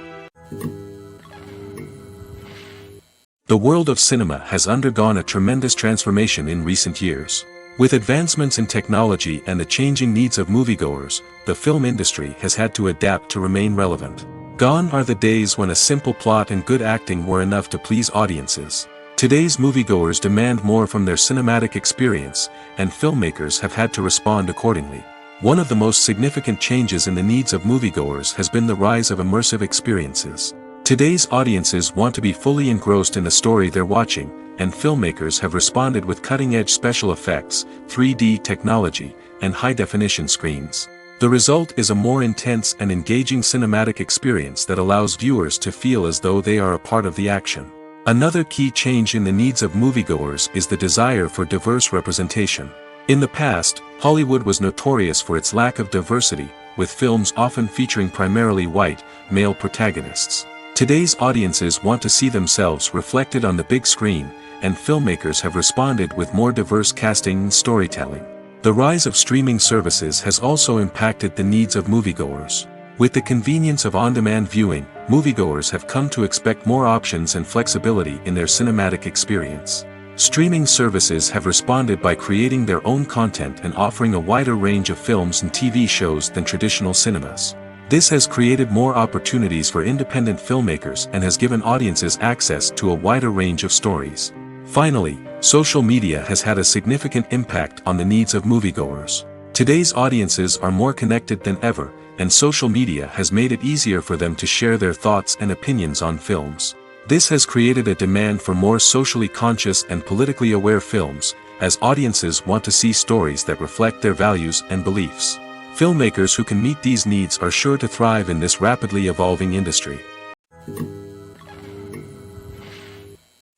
The world of cinema has undergone a tremendous transformation in recent years. With advancements in technology and the changing needs of moviegoers, the film industry has had to adapt to remain relevant. Gone are the days when a simple plot and good acting were enough to please audiences. Today's moviegoers demand more from their cinematic experience, and filmmakers have had to respond accordingly. One of the most significant changes in the needs of moviegoers has been the rise of immersive experiences. Today's audiences want to be fully engrossed in the story they're watching, and filmmakers have responded with cutting-edge special effects, 3D technology, and high-definition screens. The result is a more intense and engaging cinematic experience that allows viewers to feel as though they are a part of the action. Another key change in the needs of moviegoers is the desire for diverse representation. In the past, Hollywood was notorious for its lack of diversity, with films often featuring primarily white, male protagonists. Today's audiences want to see themselves reflected on the big screen, and filmmakers have responded with more diverse casting and storytelling. The rise of streaming services has also impacted the needs of moviegoers. With the convenience of on-demand viewing, moviegoers have come to expect more options and flexibility in their cinematic experience. Streaming services have responded by creating their own content and offering a wider range of films and TV shows than traditional cinemas. This has created more opportunities for independent filmmakers and has given audiences access to a wider range of stories. Finally, social media has had a significant impact on the needs of moviegoers. Today's audiences are more connected than ever, and social media has made it easier for them to share their thoughts and opinions on films. This has created a demand for more socially conscious and politically aware films, as audiences want to see stories that reflect their values and beliefs. Filmmakers who can meet these needs are sure to thrive in this rapidly evolving industry.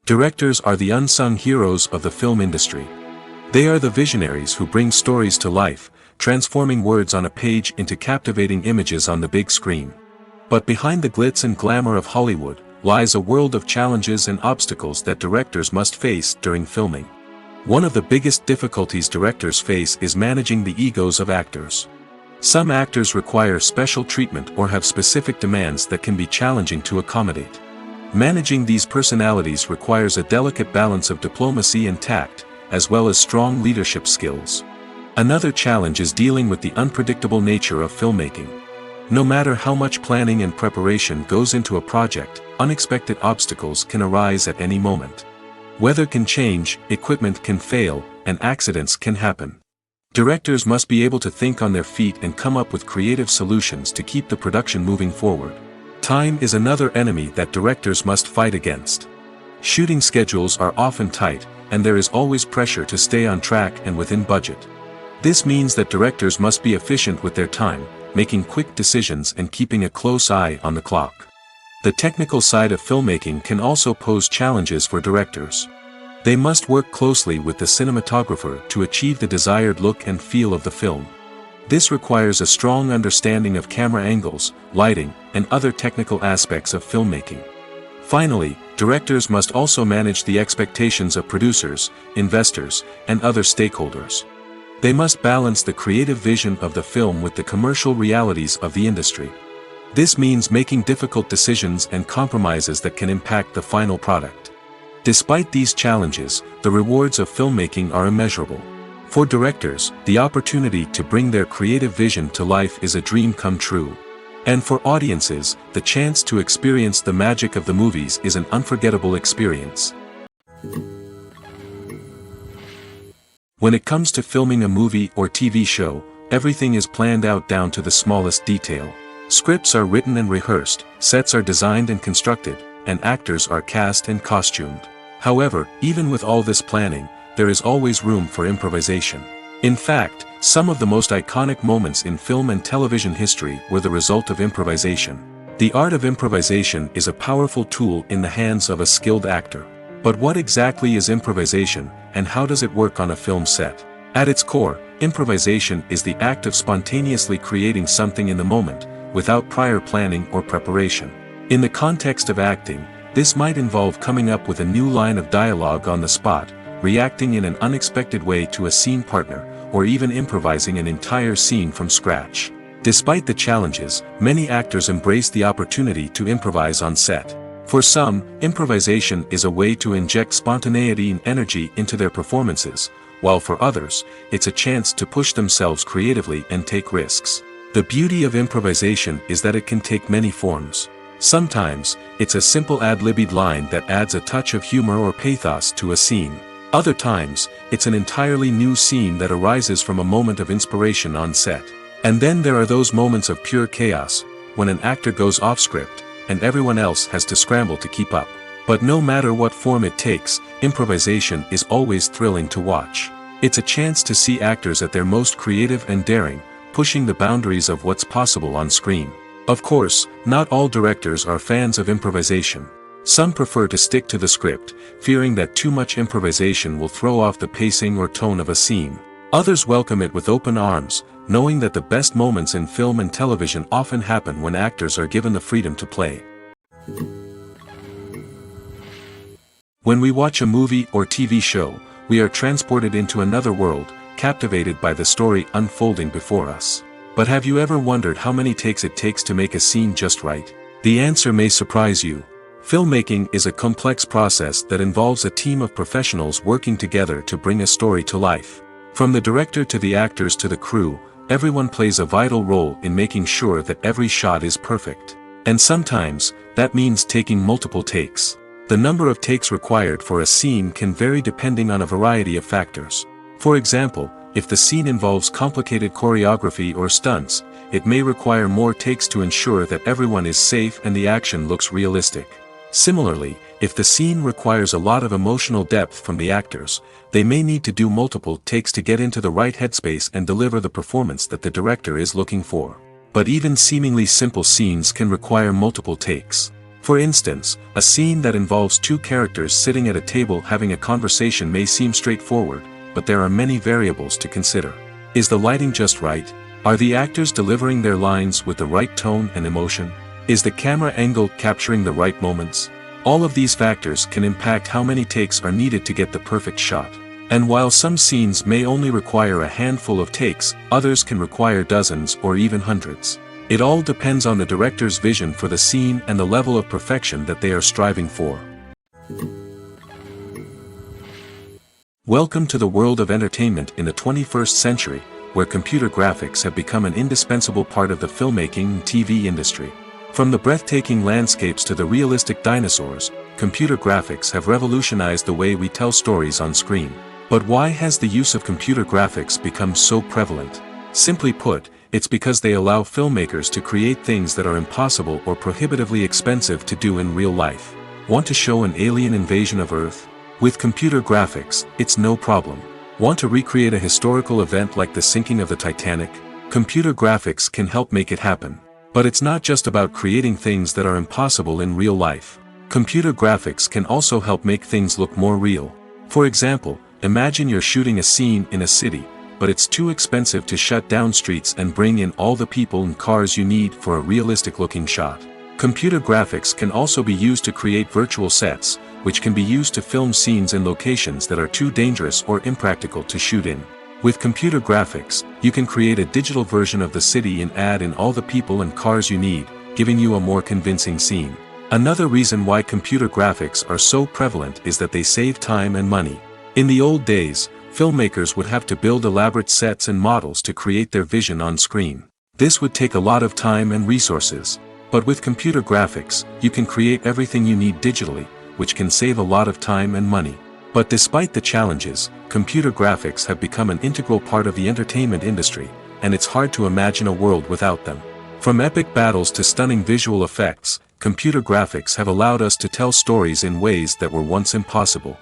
Directors are the unsung heroes of the film industry. They are the visionaries who bring stories to life, transforming words on a page into captivating images on the big screen. But behind the glitz and glamour of Hollywood lies a world of challenges and obstacles that directors must face during filming. One of the biggest difficulties directors face is managing the egos of actors. Some actors require special treatment or have specific demands that can be challenging to accommodate. Managing these personalities requires a delicate balance of diplomacy and tact, as well as strong leadership skills. Another challenge is dealing with the unpredictable nature of filmmaking. No matter how much planning and preparation goes into a project, unexpected obstacles can arise at any moment. Weather can change, equipment can fail, and accidents can happen. Directors must be able to think on their feet and come up with creative solutions to keep the production moving forward. Time is another enemy that directors must fight against. Shooting schedules are often tight, and there is always pressure to stay on track and within budget. This means that directors must be efficient with their time, making quick decisions and keeping a close eye on the clock. The technical side of filmmaking can also pose challenges for directors. They must work closely with the cinematographer to achieve the desired look and feel of the film. This requires a strong understanding of camera angles, lighting, and other technical aspects of filmmaking. Finally, directors must also manage the expectations of producers, investors, and other stakeholders. They must balance the creative vision of the film with the commercial realities of the industry. This means making difficult decisions and compromises that can impact the final product. Despite these challenges, the rewards of filmmaking are immeasurable. For directors, the opportunity to bring their creative vision to life is a dream come true. And for audiences, the chance to experience the magic of the movies is an unforgettable experience. When it comes to filming a movie or TV show, everything is planned out down to the smallest detail. Scripts are written and rehearsed, sets are designed and constructed, and actors are cast and costumed. However, even with all this planning, there is always room for improvisation. In fact, some of the most iconic moments in film and television history were the result of improvisation. The art of improvisation is a powerful tool in the hands of a skilled actor. But what exactly is improvisation, and how does it work on a film set? At its core, improvisation is the act of spontaneously creating something in the moment, without prior planning or preparation. In the context of acting, this might involve coming up with a new line of dialogue on the spot, reacting in an unexpected way to a scene partner, or even improvising an entire scene from scratch. Despite the challenges, many actors embrace the opportunity to improvise on set. For some, improvisation is a way to inject spontaneity and energy into their performances, while for others, it's a chance to push themselves creatively and take risks. The beauty of improvisation is that it can take many forms. Sometimes, it's a simple ad-libbed line that adds a touch of humor or pathos to a scene. Other times, it's an entirely new scene that arises from a moment of inspiration on set. And then there are those moments of pure chaos, when an actor goes off script, and everyone else has to scramble to keep up. But no matter what form it takes, improvisation is always thrilling to watch. It's a chance to see actors at their most creative and daring, pushing the boundaries of what's possible on screen. Of course, not all directors are fans of improvisation. Some prefer to stick to the script, fearing that too much improvisation will throw off the pacing or tone of a scene. Others welcome it with open arms, knowing that the best moments in film and television often happen when actors are given the freedom to play. When we watch a movie or TV show, we are transported into another world, captivated by the story unfolding before us. But have you ever wondered how many takes it takes to make a scene just right? The answer may surprise you. Filmmaking is a complex process that involves a team of professionals working together to bring a story to life. From the director to the actors to the crew, everyone plays a vital role in making sure that every shot is perfect. And sometimes, that means taking multiple takes. The number of takes required for a scene can vary depending on a variety of factors. For example, if the scene involves complicated choreography or stunts, it may require more takes to ensure that everyone is safe and the action looks realistic. Similarly, if the scene requires a lot of emotional depth from the actors, they may need to do multiple takes to get into the right headspace and deliver the performance that the director is looking for. But even seemingly simple scenes can require multiple takes. For instance, a scene that involves two characters sitting at a table having a conversation may seem straightforward, but there are many variables to consider. Is the lighting just right? Are the actors delivering their lines with the right tone and emotion? Is the camera angle capturing the right moments? All of these factors can impact how many takes are needed to get the perfect shot. And while some scenes may only require a handful of takes, others can require dozens or even hundreds. It all depends on the director's vision for the scene and the level of perfection that they are striving for. Welcome to the world of entertainment in the 21st century, where computer graphics have become an indispensable part of the filmmaking and TV industry. From the breathtaking landscapes to the realistic dinosaurs, computer graphics have revolutionized the way we tell stories on screen. But why has the use of computer graphics become so prevalent? Simply put, it's because they allow filmmakers to create things that are impossible or prohibitively expensive to do in real life. Want to show an alien invasion of Earth? With computer graphics, it's no problem. Want to recreate a historical event like the sinking of the Titanic? Computer graphics can help make it happen. But it's not just about creating things that are impossible in real life. Computer graphics can also help make things look more real. For example, imagine you're shooting a scene in a city, but it's too expensive to shut down streets and bring in all the people and cars you need for a realistic-looking shot. Computer graphics can also be used to create virtual sets, which can be used to film scenes in locations that are too dangerous or impractical to shoot in. With computer graphics, you can create a digital version of the city and add in all the people and cars you need, giving you a more convincing scene. Another reason why computer graphics are so prevalent is that they save time and money. In the old days, filmmakers would have to build elaborate sets and models to create their vision on screen. This would take a lot of time and resources. But with computer graphics, you can create everything you need digitally, which can save a lot of time and money. But despite the challenges, computer graphics have become an integral part of the entertainment industry, and it's hard to imagine a world without them. From epic battles to stunning visual effects, computer graphics have allowed us to tell stories in ways that were once impossible.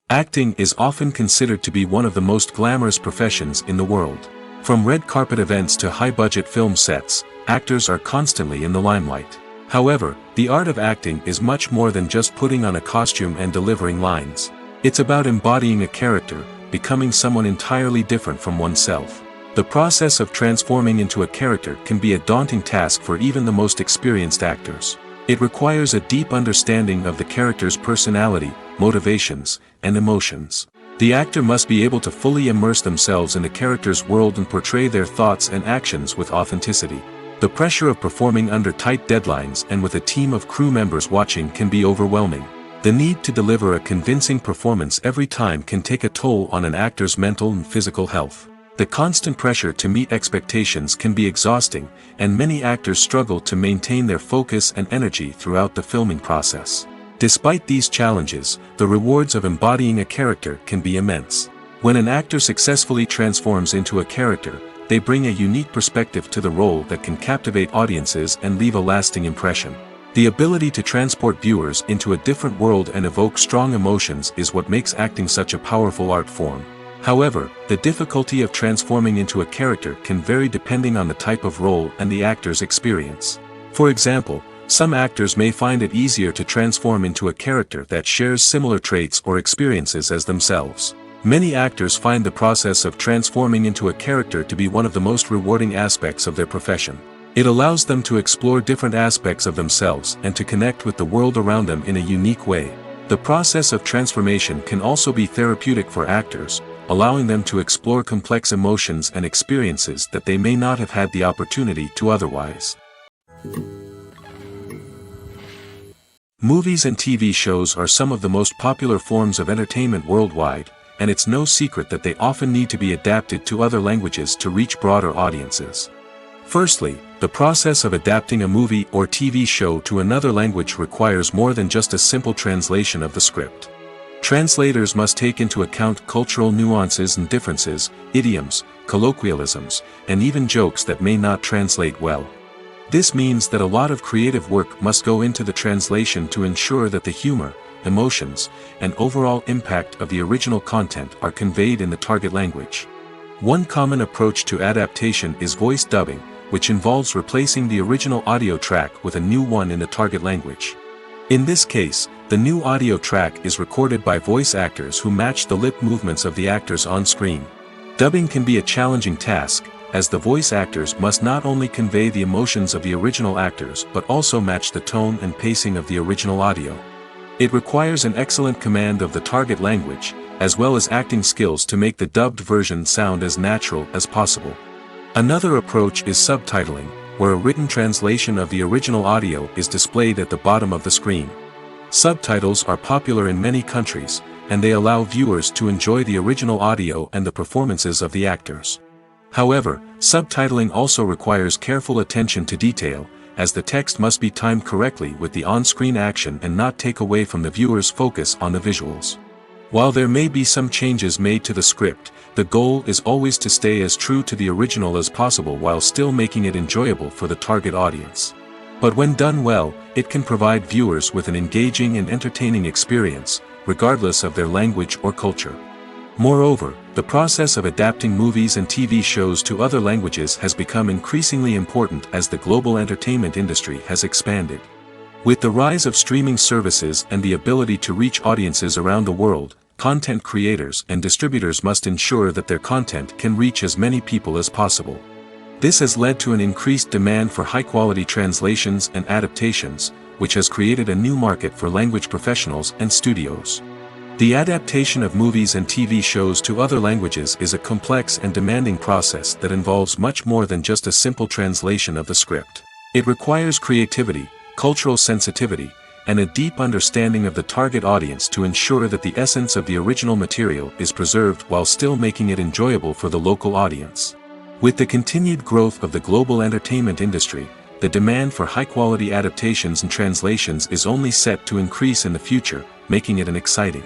Acting is often considered to be one of the most glamorous professions in the world. From red carpet events to high-budget film sets, actors are constantly in the limelight. However, the art of acting is much more than just putting on a costume and delivering lines. It's about embodying a character, becoming someone entirely different from oneself. The process of transforming into a character can be a daunting task for even the most experienced actors. It requires a deep understanding of the character's personality, motivations, and emotions. The actor must be able to fully immerse themselves in the character's world and portray their thoughts and actions with authenticity. The pressure of performing under tight deadlines and with a team of crew members watching can be overwhelming. The need to deliver a convincing performance every time can take a toll on an actor's mental and physical health. The constant pressure to meet expectations can be exhausting, and many actors struggle to maintain their focus and energy throughout the filming process. Despite these challenges, the rewards of embodying a character can be immense. When an actor successfully transforms into a character, they bring a unique perspective to the role that can captivate audiences and leave a lasting impression. The ability to transport viewers into a different world and evoke strong emotions is what makes acting such a powerful art form. However, the difficulty of transforming into a character can vary depending on the type of role and the actor's experience. For example, some actors may find it easier to transform into a character that shares similar traits or experiences as themselves. Many actors find the process of transforming into a character to be one of the most rewarding aspects of their profession. It allows them to explore different aspects of themselves and to connect with the world around them in a unique way. The process of transformation can also be therapeutic for actors, allowing them to explore complex emotions and experiences that they may not have had the opportunity to otherwise. Movies and TV shows are some of the most popular forms of entertainment worldwide, and it's no secret that they often need to be adapted to other languages to reach broader audiences. Firstly, the process of adapting a movie or TV show to another language requires more than just a simple translation of the script. Translators must take into account cultural nuances and differences, idioms, colloquialisms, and even jokes that may not translate well. This means that a lot of creative work must go into the translation to ensure that the humor, emotions, and overall impact of the original content are conveyed in the target language. One common approach to adaptation is voice dubbing, which involves replacing the original audio track with a new one in the target language. In this case, the new audio track is recorded by voice actors who match the lip movements of the actors on screen. Dubbing can be a challenging task, as the voice actors must not only convey the emotions of the original actors but also match the tone and pacing of the original audio. It requires an excellent command of the target language, as well as acting skills to make the dubbed version sound as natural as possible. Another approach is subtitling, where a written translation of the original audio is displayed at the bottom of the screen. Subtitles are popular in many countries, and they allow viewers to enjoy the original audio and the performances of the actors. However, subtitling also requires careful attention to detail, as the text must be timed correctly with the on-screen action and not take away from the viewer's focus on the visuals. While there may be some changes made to the script, the goal is always to stay as true to the original as possible while still making it enjoyable for the target audience. But when done well, it can provide viewers with an engaging and entertaining experience, regardless of their language or culture. Moreover, the process of adapting movies and TV shows to other languages has become increasingly important as the global entertainment industry has expanded. With the rise of streaming services and the ability to reach audiences around the world, content creators and distributors must ensure that their content can reach as many people as possible. This has led to an increased demand for high-quality translations and adaptations, which has created a new market for language professionals and studios. The adaptation of movies and TV shows to other languages is a complex and demanding process that involves much more than just a simple translation of the script. It requires creativity, cultural sensitivity, and a deep understanding of the target audience to ensure that the essence of the original material is preserved while still making it enjoyable for the local audience. With the continued growth of the global entertainment industry, the demand for high-quality adaptations and translations is only set to increase in the future, making it an exciting.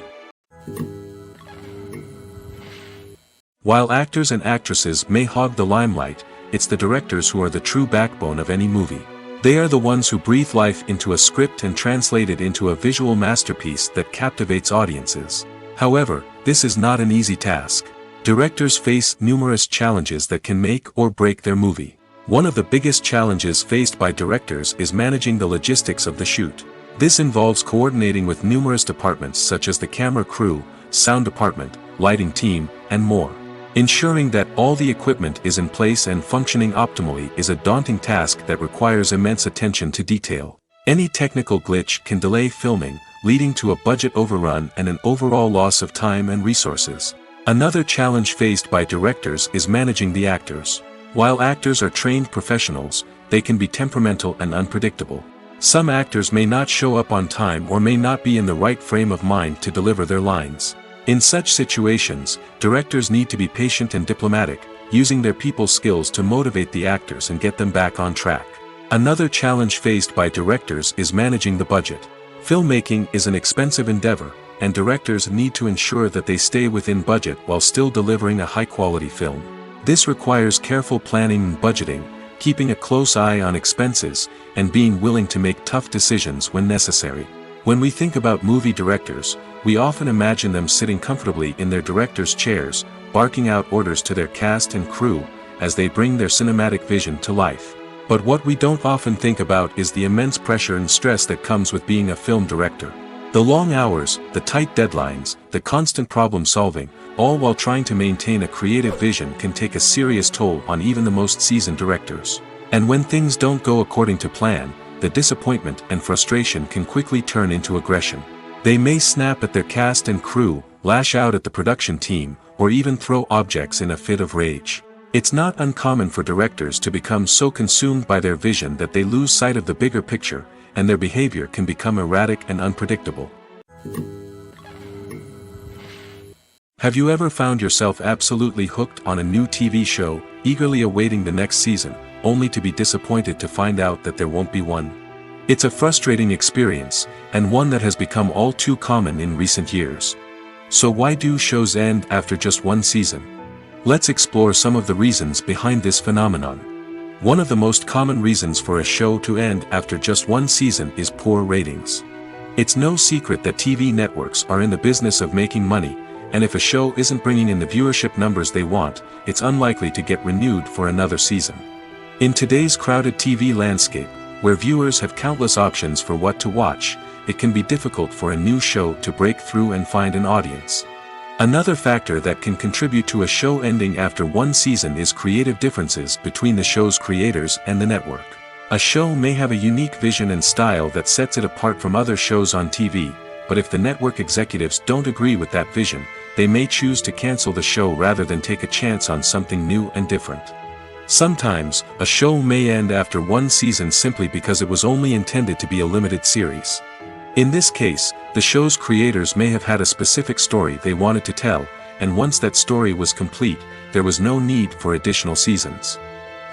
While actors and actresses may hog the limelight, it's the directors who are the true backbone of any movie. They are the ones who breathe life into a script and translate it into a visual masterpiece that captivates audiences. However, this is not an easy task. Directors face numerous challenges that can make or break their movie. One of the biggest challenges faced by directors is managing the logistics of the shoot. This involves coordinating with numerous departments such as the camera crew, sound department, lighting team, and more. Ensuring that all the equipment is in place and functioning optimally is a daunting task that requires immense attention to detail. Any technical glitch can delay filming, leading to a budget overrun and an overall loss of time and resources. Another challenge faced by directors is managing the actors. While actors are trained professionals, they can be temperamental and unpredictable. Some actors may not show up on time or may not be in the right frame of mind to deliver their lines. In such situations, directors need to be patient and diplomatic, using their people skills to motivate the actors and get them back on track. Another challenge faced by directors is managing the budget. Filmmaking is an expensive endeavor, and directors need to ensure that they stay within budget while still delivering a high-quality film. This requires careful planning and budgeting, keeping a close eye on expenses, and being willing to make tough decisions when necessary. When we think about movie directors, we often imagine them sitting comfortably in their director's chairs, barking out orders to their cast and crew, as they bring their cinematic vision to life. But what we don't often think about is the immense pressure and stress that comes with being a film director. The long hours, the tight deadlines, the constant problem solving, all while trying to maintain a creative vision can take a serious toll on even the most seasoned directors. And when things don't go according to plan, the disappointment and frustration can quickly turn into aggression. They may snap at their cast and crew, lash out at the production team, or even throw objects in a fit of rage. It's not uncommon for directors to become so consumed by their vision that they lose sight of the bigger picture, and their behavior can become erratic and unpredictable. Have you ever found yourself absolutely hooked on a new TV show, eagerly awaiting the next season, only to be disappointed to find out that there won't be one? It's a frustrating experience, and one that has become all too common in recent years. So why do shows end after just one season? Let's explore some of the reasons behind this phenomenon. One of the most common reasons for a show to end after just one season is poor ratings. It's no secret that TV networks are in the business of making money, and if a show isn't bringing in the viewership numbers they want, it's unlikely to get renewed for another season. In today's crowded TV landscape, where viewers have countless options for what to watch, it can be difficult for a new show to break through and find an audience. Another factor that can contribute to a show ending after one season is creative differences between the show's creators and the network. A show may have a unique vision and style that sets it apart from other shows on TV, but if the network executives don't agree with that vision, they may choose to cancel the show rather than take a chance on something new and different. Sometimes, a show may end after one season simply because it was only intended to be a limited series. In this case, the show's creators may have had a specific story they wanted to tell, and once that story was complete, there was no need for additional seasons.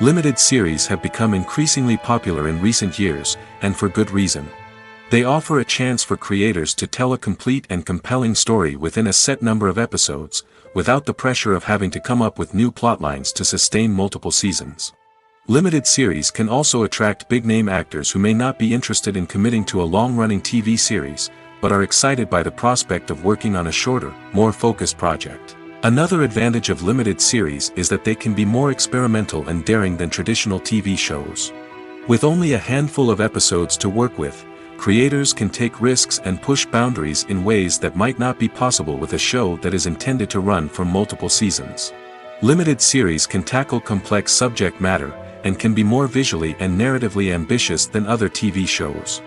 Limited series have become increasingly popular in recent years, and for good reason. They offer a chance for creators to tell a complete and compelling story within a set number of episodes, without the pressure of having to come up with new plotlines to sustain multiple seasons. Limited series can also attract big-name actors who may not be interested in committing to a long-running TV series, but are excited by the prospect of working on a shorter, more focused project. Another advantage of limited series is that they can be more experimental and daring than traditional TV shows. With only a handful of episodes to work with, creators can take risks and push boundaries in ways that might not be possible with a show that is intended to run for multiple seasons. Limited series can tackle complex subject matter, and can be more visually and narratively ambitious than other TV shows.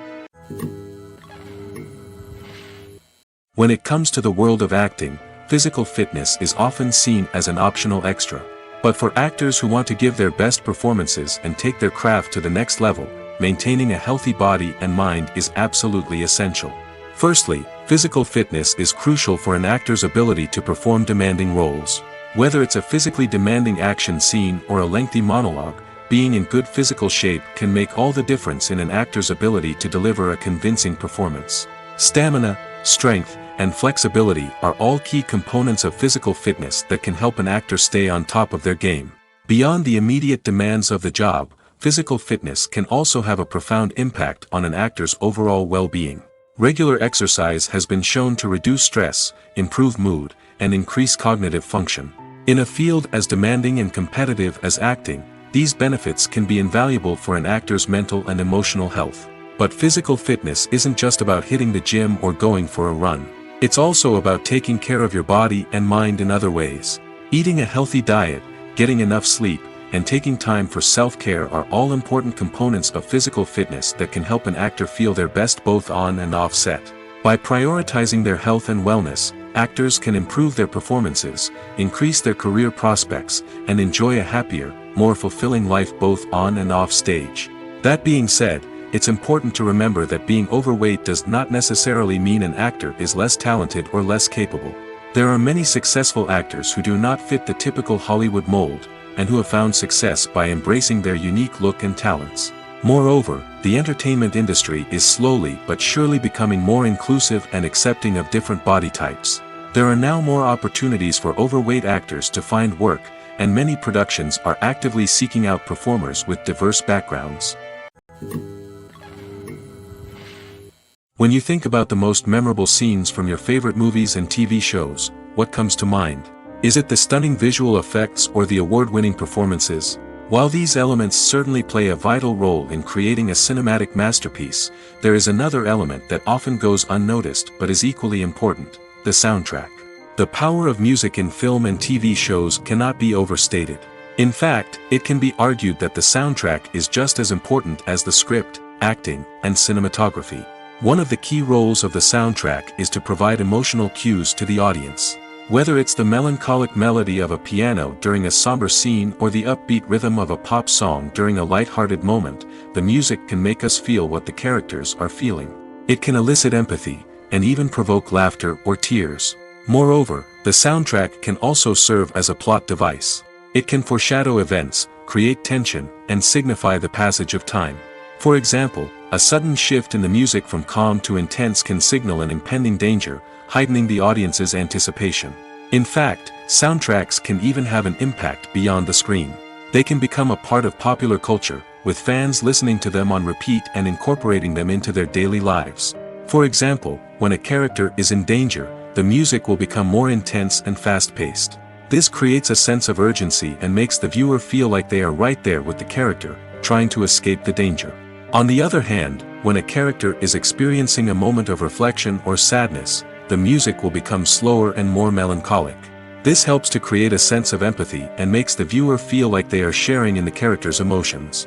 When it comes to the world of acting, physical fitness is often seen as an optional extra. But for actors who want to give their best performances and take their craft to the next level, maintaining a healthy body and mind is absolutely essential. Firstly, physical fitness is crucial for an actor's ability to perform demanding roles. Whether it's a physically demanding action scene or a lengthy monologue, being in good physical shape can make all the difference in an actor's ability to deliver a convincing performance. Stamina, strength, and flexibility are all key components of physical fitness that can help an actor stay on top of their game. Beyond the immediate demands of the job, physical fitness can also have a profound impact on an actor's overall well-being. Regular exercise has been shown to reduce stress, improve mood, and increase cognitive function. In a field as demanding and competitive as acting, these benefits can be invaluable for an actor's mental and emotional health. But physical fitness isn't just about hitting the gym or going for a run. It's also about taking care of your body and mind in other ways. Eating a healthy diet, getting enough sleep, and taking time for self-care are all important components of physical fitness that can help an actor feel their best both on and off set. By prioritizing their health and wellness, actors can improve their performances, increase their career prospects, and enjoy a happier, more fulfilling life both on and off stage. That being said, it's important to remember that being overweight does not necessarily mean an actor is less talented or less capable. There are many successful actors who do not fit the typical Hollywood mold, and who have found success by embracing their unique look and talents. Moreover, the entertainment industry is slowly but surely becoming more inclusive and accepting of different body types. There are now more opportunities for overweight actors to find work, and many productions are actively seeking out performers with diverse backgrounds. When you think about the most memorable scenes from your favorite movies and TV shows, what comes to mind? Is it the stunning visual effects or the award-winning performances? While these elements certainly play a vital role in creating a cinematic masterpiece, there is another element that often goes unnoticed but is equally important: the soundtrack. The power of music in film and TV shows cannot be overstated. In fact, it can be argued that the soundtrack is just as important as the script, acting, and cinematography. One of the key roles of the soundtrack is to provide emotional cues to the audience. Whether it's the melancholic melody of a piano during a somber scene or the upbeat rhythm of a pop song during a light-hearted moment, the music can make us feel what the characters are feeling. It can elicit empathy, and even provoke laughter or tears. Moreover, the soundtrack can also serve as a plot device. It can foreshadow events, create tension, and signify the passage of time. For example, a sudden shift in the music from calm to intense can signal an impending danger, heightening the audience's anticipation. In fact, soundtracks can even have an impact beyond the screen. They can become a part of popular culture, with fans listening to them on repeat and incorporating them into their daily lives. For example, when a character is in danger, the music will become more intense and fast-paced. This creates a sense of urgency and makes the viewer feel like they are right there with the character, trying to escape the danger. On the other hand, when a character is experiencing a moment of reflection or sadness, the music will become slower and more melancholic. This helps to create a sense of empathy and makes the viewer feel like they are sharing in the character's emotions.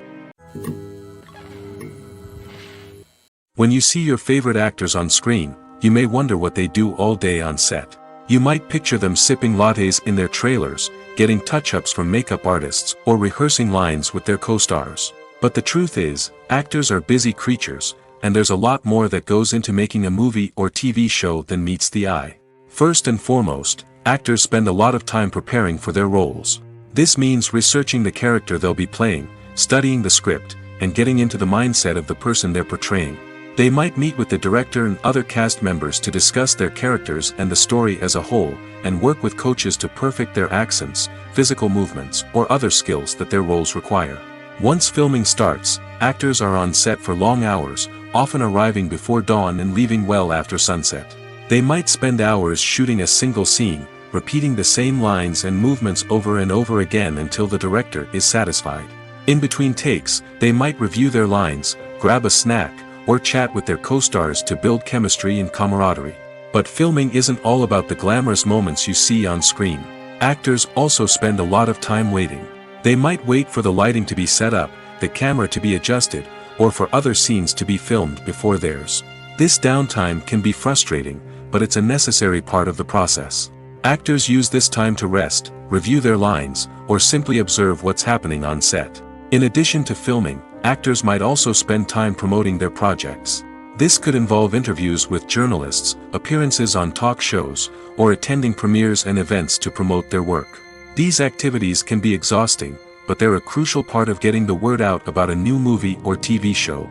When you see your favorite actors on screen, you may wonder what they do all day on set. You might picture them sipping lattes in their trailers, getting touch-ups from makeup artists, or rehearsing lines with their co-stars. But the truth is, actors are busy creatures, and there's a lot more that goes into making a movie or TV show than meets the eye. First and foremost, actors spend a lot of time preparing for their roles. This means researching the character they'll be playing, studying the script, and getting into the mindset of the person they're portraying. They might meet with the director and other cast members to discuss their characters and the story as a whole, and work with coaches to perfect their accents, physical movements, or other skills that their roles require. Once filming starts, actors are on set for long hours, often arriving before dawn and leaving well after sunset. They might spend hours shooting a single scene, repeating the same lines and movements over and over again until the director is satisfied. In between takes, they might review their lines, grab a snack, or chat with their co-stars to build chemistry and camaraderie. But filming isn't all about the glamorous moments you see on screen. Actors also spend a lot of time waiting. They might wait for the lighting to be set up, the camera to be adjusted, or for other scenes to be filmed before theirs. This downtime can be frustrating, but it's a necessary part of the process. Actors use this time to rest, review their lines, or simply observe what's happening on set. In addition to filming, actors might also spend time promoting their projects. This could involve interviews with journalists, appearances on talk shows, or attending premieres and events to promote their work. These activities can be exhausting, but they're a crucial part of getting the word out about a new movie or TV show.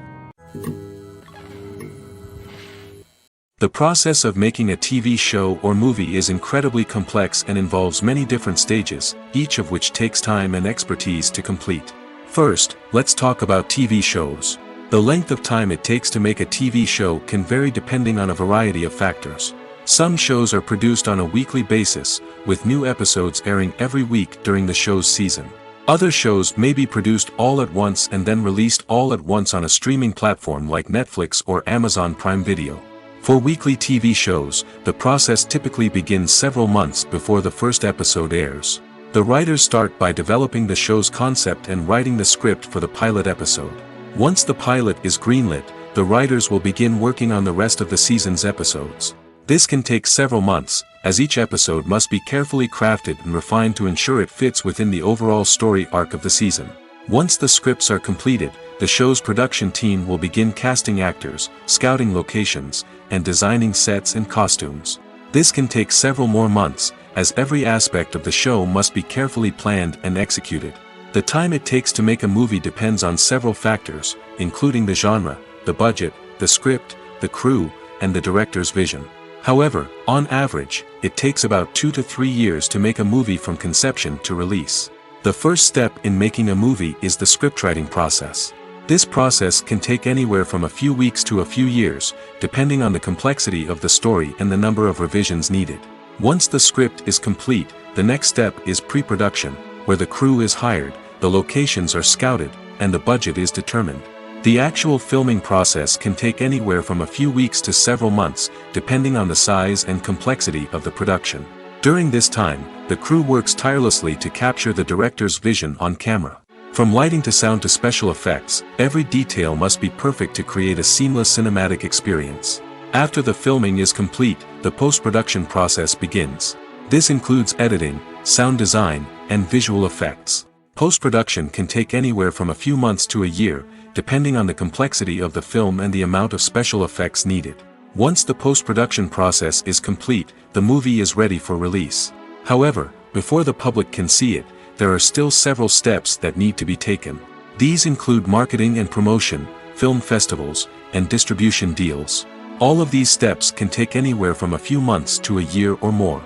The process of making a TV show or movie is incredibly complex and involves many different stages, each of which takes time and expertise to complete. First, let's talk about TV shows. The length of time it takes to make a TV show can vary depending on a variety of factors. Some shows are produced on a weekly basis, with new episodes airing every week during the show's season. Other shows may be produced all at once and then released all at once on a streaming platform like Netflix or Amazon Prime Video. For weekly TV shows, the process typically begins several months before the first episode airs. The writers start by developing the show's concept and writing the script for the pilot episode. Once the pilot is greenlit, the writers will begin working on the rest of the season's episodes. This can take several months, as each episode must be carefully crafted and refined to ensure it fits within the overall story arc of the season. Once the scripts are completed, the show's production team will begin casting actors, scouting locations, and designing sets and costumes. This can take several more months, as every aspect of the show must be carefully planned and executed. The time it takes to make a movie depends on several factors, including the genre, the budget, the script, the crew, and the director's vision. However, on average, it takes about 2 to 3 years to make a movie from conception to release. The first step in making a movie is the scriptwriting process. This process can take anywhere from a few weeks to a few years, depending on the complexity of the story and the number of revisions needed. Once the script is complete, the next step is pre-production, where the crew is hired, the locations are scouted, and the budget is determined. The actual filming process can take anywhere from a few weeks to several months, depending on the size and complexity of the production. During this time, the crew works tirelessly to capture the director's vision on camera. From lighting to sound to special effects, every detail must be perfect to create a seamless cinematic experience. After the filming is complete, the post-production process begins. This includes editing, sound design, and visual effects. Post-production can take anywhere from a few months to a year, depending on the complexity of the film and the amount of special effects needed. Once the post-production process is complete, the movie is ready for release. However, before the public can see it, there are still several steps that need to be taken. These include marketing and promotion, film festivals, and distribution deals. All of these steps can take anywhere from a few months to a year or more.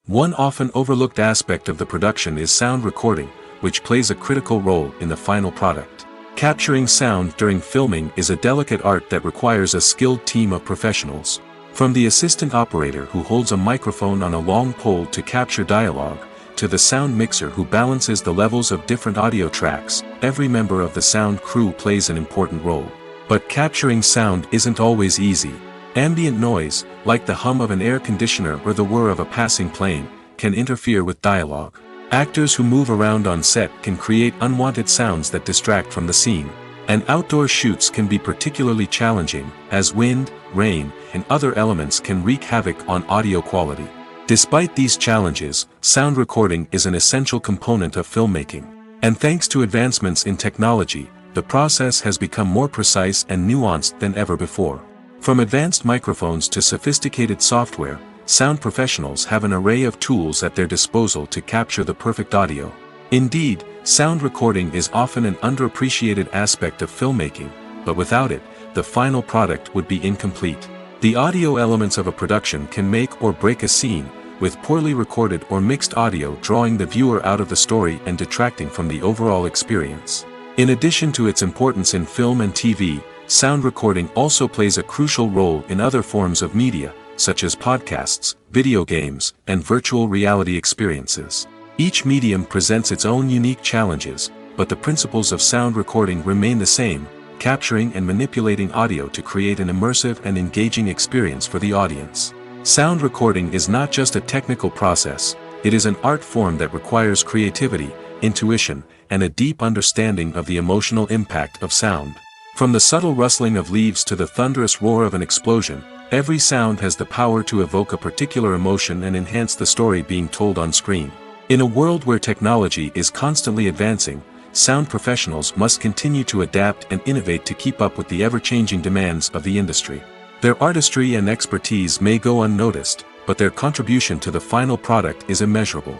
One often overlooked aspect of the production is sound recording, which plays a critical role in the final product. Capturing sound during filming is a delicate art that requires a skilled team of professionals. From the assistant operator who holds a microphone on a long pole to capture dialogue, to the sound mixer who balances the levels of different audio tracks, every member of the sound crew plays an important role. But capturing sound isn't always easy. Ambient noise, like the hum of an air conditioner or the whir of a passing plane, can interfere with dialogue. Actors who move around on set can create unwanted sounds that distract from the scene. And outdoor shoots can be particularly challenging, as wind, rain, and other elements can wreak havoc on audio quality. Despite these challenges, sound recording is an essential component of filmmaking. And thanks to advancements in technology, the process has become more precise and nuanced than ever before. From advanced microphones to sophisticated software, sound professionals have an array of tools at their disposal to capture the perfect audio. Indeed, sound recording is often an underappreciated aspect of filmmaking, but without it, the final product would be incomplete. The audio elements of a production can make or break a scene, with poorly recorded or mixed audio drawing the viewer out of the story and detracting from the overall experience. In addition to its importance in film and TV, sound recording also plays a crucial role in other forms of media, such as podcasts, video games, and virtual reality experiences. Each medium presents its own unique challenges, but the principles of sound recording remain the same, capturing and manipulating audio to create an immersive and engaging experience for the audience. Sound recording is not just a technical process, it is an art form that requires creativity, intuition, and a deep understanding of the emotional impact of sound. From the subtle rustling of leaves to the thunderous roar of an explosion, every sound has the power to evoke a particular emotion and enhance the story being told on screen. In a world where technology is constantly advancing, sound professionals must continue to adapt and innovate to keep up with the ever-changing demands of the industry. Their artistry and expertise may go unnoticed, but their contribution to the final product is immeasurable.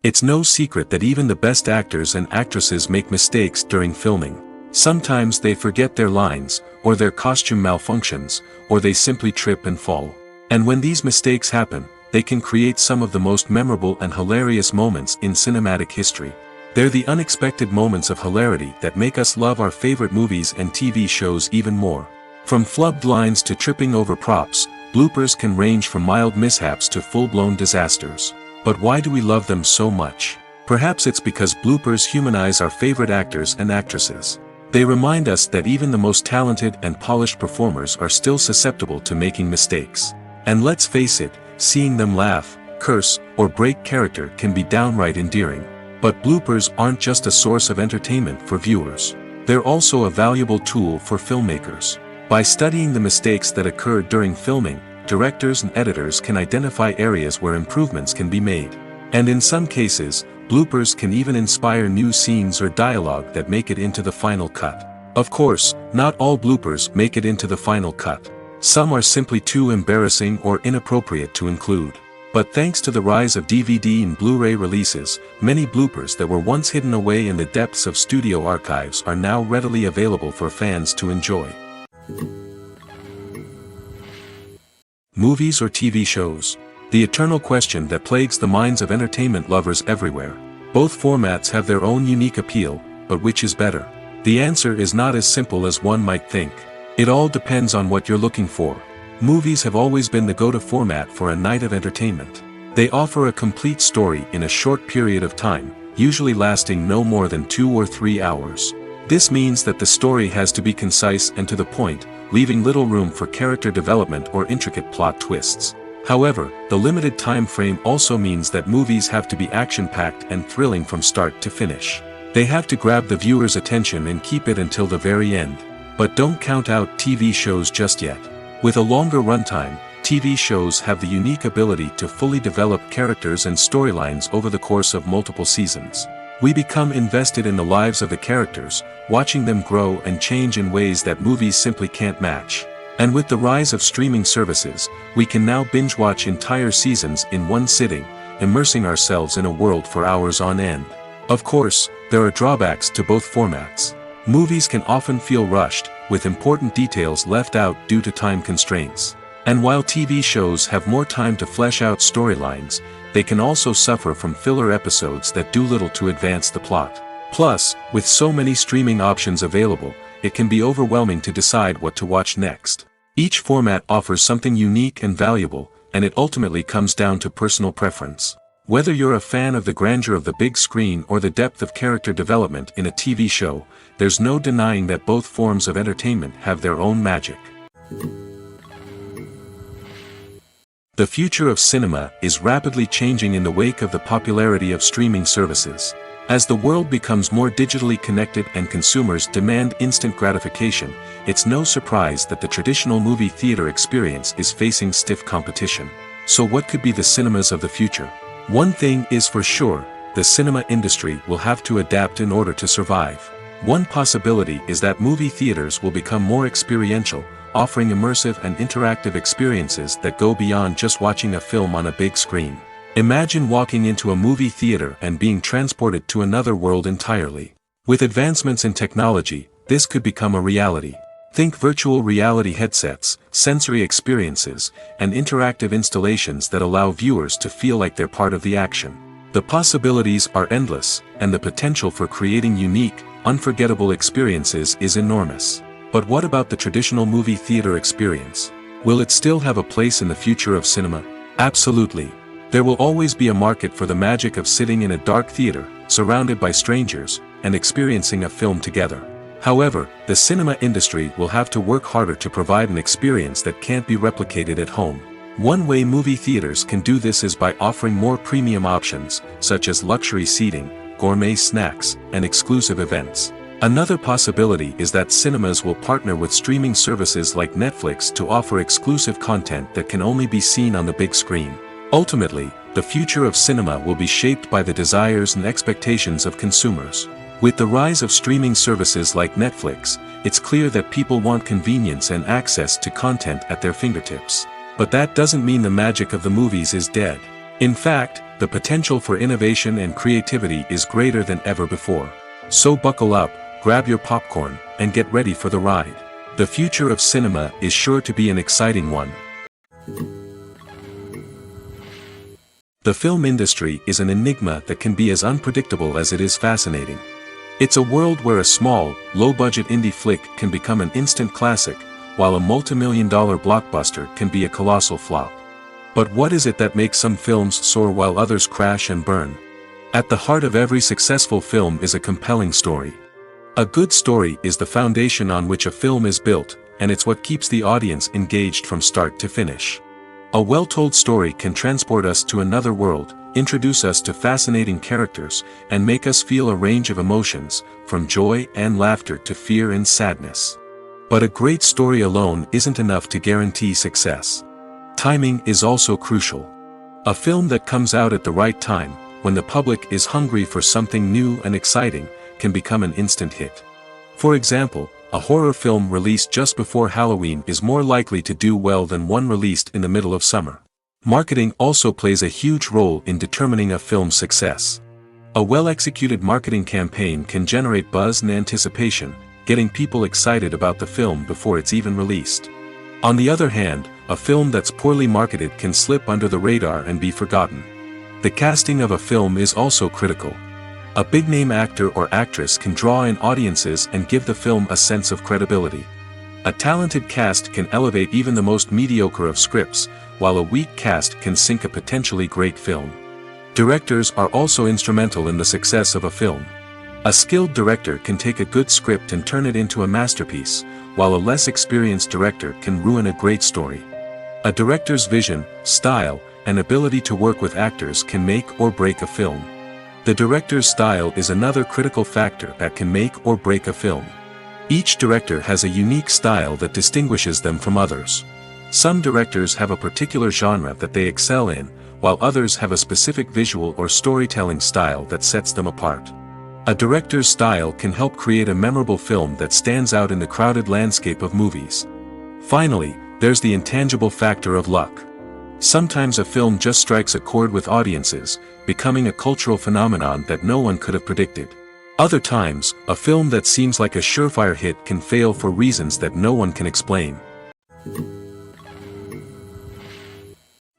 It's no secret that even the best actors and actresses make mistakes during filming. Sometimes they forget their lines, or their costume malfunctions, or they simply trip and fall. And when these mistakes happen, they can create some of the most memorable and hilarious moments in cinematic history. They're the unexpected moments of hilarity that make us love our favorite movies and TV shows even more. From flubbed lines to tripping over props, bloopers can range from mild mishaps to full-blown disasters. But why do we love them so much? Perhaps it's because bloopers humanize our favorite actors and actresses. They remind us that even the most talented and polished performers are still susceptible to making mistakes. And let's face it, seeing them laugh, curse, or break character can be downright endearing. But bloopers aren't just a source of entertainment for viewers. They're also a valuable tool for filmmakers. By studying the mistakes that occurred during filming, directors and editors can identify areas where improvements can be made. And in some cases, bloopers can even inspire new scenes or dialogue that make it into the final cut. Of course, not all bloopers make it into the final cut. Some are simply too embarrassing or inappropriate to include. But thanks to the rise of DVD and Blu-ray releases, many bloopers that were once hidden away in the depths of studio archives are now readily available for fans to enjoy. Movies or TV shows? The eternal question that plagues the minds of entertainment lovers everywhere. Both formats have their own unique appeal, but which is better? The answer is not as simple as one might think. It all depends on what you're looking for. Movies have always been the go-to format for a night of entertainment. They offer a complete story in a short period of time, usually lasting no more than 2 or 3 hours. This means that the story has to be concise and to the point, leaving little room for character development or intricate plot twists. However, the limited time frame also means that movies have to be action-packed and thrilling from start to finish. They have to grab the viewer's attention and keep it until the very end. But don't count out TV shows just yet. With a longer runtime, TV shows have the unique ability to fully develop characters and storylines over the course of multiple seasons. We become invested in the lives of the characters, watching them grow and change in ways that movies simply can't match. And with the rise of streaming services, we can now binge-watch entire seasons in one sitting, immersing ourselves in a world for hours on end. Of course, there are drawbacks to both formats. Movies can often feel rushed, with important details left out due to time constraints. And while TV shows have more time to flesh out storylines, they can also suffer from filler episodes that do little to advance the plot. Plus, with so many streaming options available, it can be overwhelming to decide what to watch next. Each format offers something unique and valuable, and it ultimately comes down to personal preference. Whether you're a fan of the grandeur of the big screen or the depth of character development in a TV show, there's no denying that both forms of entertainment have their own magic. The future of cinema is rapidly changing in the wake of the popularity of streaming services. As the world becomes more digitally connected and consumers demand instant gratification, it's no surprise that the traditional movie theater experience is facing stiff competition. So what could be the cinemas of the future? One thing is for sure, the cinema industry will have to adapt in order to survive. One possibility is that movie theaters will become more experiential, offering immersive and interactive experiences that go beyond just watching a film on a big screen. Imagine walking into a movie theater and being transported to another world entirely. With advancements in technology, this could become a reality. Think virtual reality headsets, sensory experiences, and interactive installations that allow viewers to feel like they're part of the action. The possibilities are endless, and the potential for creating unique, unforgettable experiences is enormous. But what about the traditional movie theater experience? Will it still have a place in the future of cinema? Absolutely. There will always be a market for the magic of sitting in a dark theater, surrounded by strangers, and experiencing a film together. However, the cinema industry will have to work harder to provide an experience that can't be replicated at home. One way movie theaters can do this is by offering more premium options, such as luxury seating, gourmet snacks, and exclusive events. Another possibility is that cinemas will partner with streaming services like Netflix to offer exclusive content that can only be seen on the big screen. Ultimately, the future of cinema will be shaped by the desires and expectations of consumers. With the rise of streaming services like Netflix, it's clear that people want convenience and access to content at their fingertips. But that doesn't mean the magic of the movies is dead. In fact, the potential for innovation and creativity is greater than ever before. So buckle up, grab your popcorn, and get ready for the ride. The future of cinema is sure to be an exciting one. The film industry is an enigma that can be as unpredictable as it is fascinating. It's a world where a small, low-budget indie flick can become an instant classic, while a multi-million-dollar blockbuster can be a colossal flop. But what is it that makes some films soar while others crash and burn? At the heart of every successful film is a compelling story. A good story is the foundation on which a film is built, and it's what keeps the audience engaged from start to finish. A well-told story can transport us to another world, introduce us to fascinating characters, and make us feel a range of emotions, from joy and laughter to fear and sadness. But a great story alone isn't enough to guarantee success. Timing is also crucial. A film that comes out at the right time, when the public is hungry for something new and exciting, can become an instant hit. For example, a horror film released just before Halloween is more likely to do well than one released in the middle of summer. Marketing also plays a huge role in determining a film's success. A well-executed marketing campaign can generate buzz and anticipation, getting people excited about the film before it's even released. On the other hand, a film that's poorly marketed can slip under the radar and be forgotten. The casting of a film is also critical. A big-name actor or actress can draw in audiences and give the film a sense of credibility. A talented cast can elevate even the most mediocre of scripts, while a weak cast can sink a potentially great film. Directors are also instrumental in the success of a film. A skilled director can take a good script and turn it into a masterpiece, while a less experienced director can ruin a great story. A director's vision, style, and ability to work with actors can make or break a film. The director's style is another critical factor that can make or break a film. Each director has a unique style that distinguishes them from others. Some directors have a particular genre that they excel in, while others have a specific visual or storytelling style that sets them apart. A director's style can help create a memorable film that stands out in the crowded landscape of movies. Finally, there's the intangible factor of luck. Sometimes a film just strikes a chord with audiences, becoming a cultural phenomenon that no one could have predicted. Other times, a film that seems like a surefire hit can fail for reasons that no one can explain.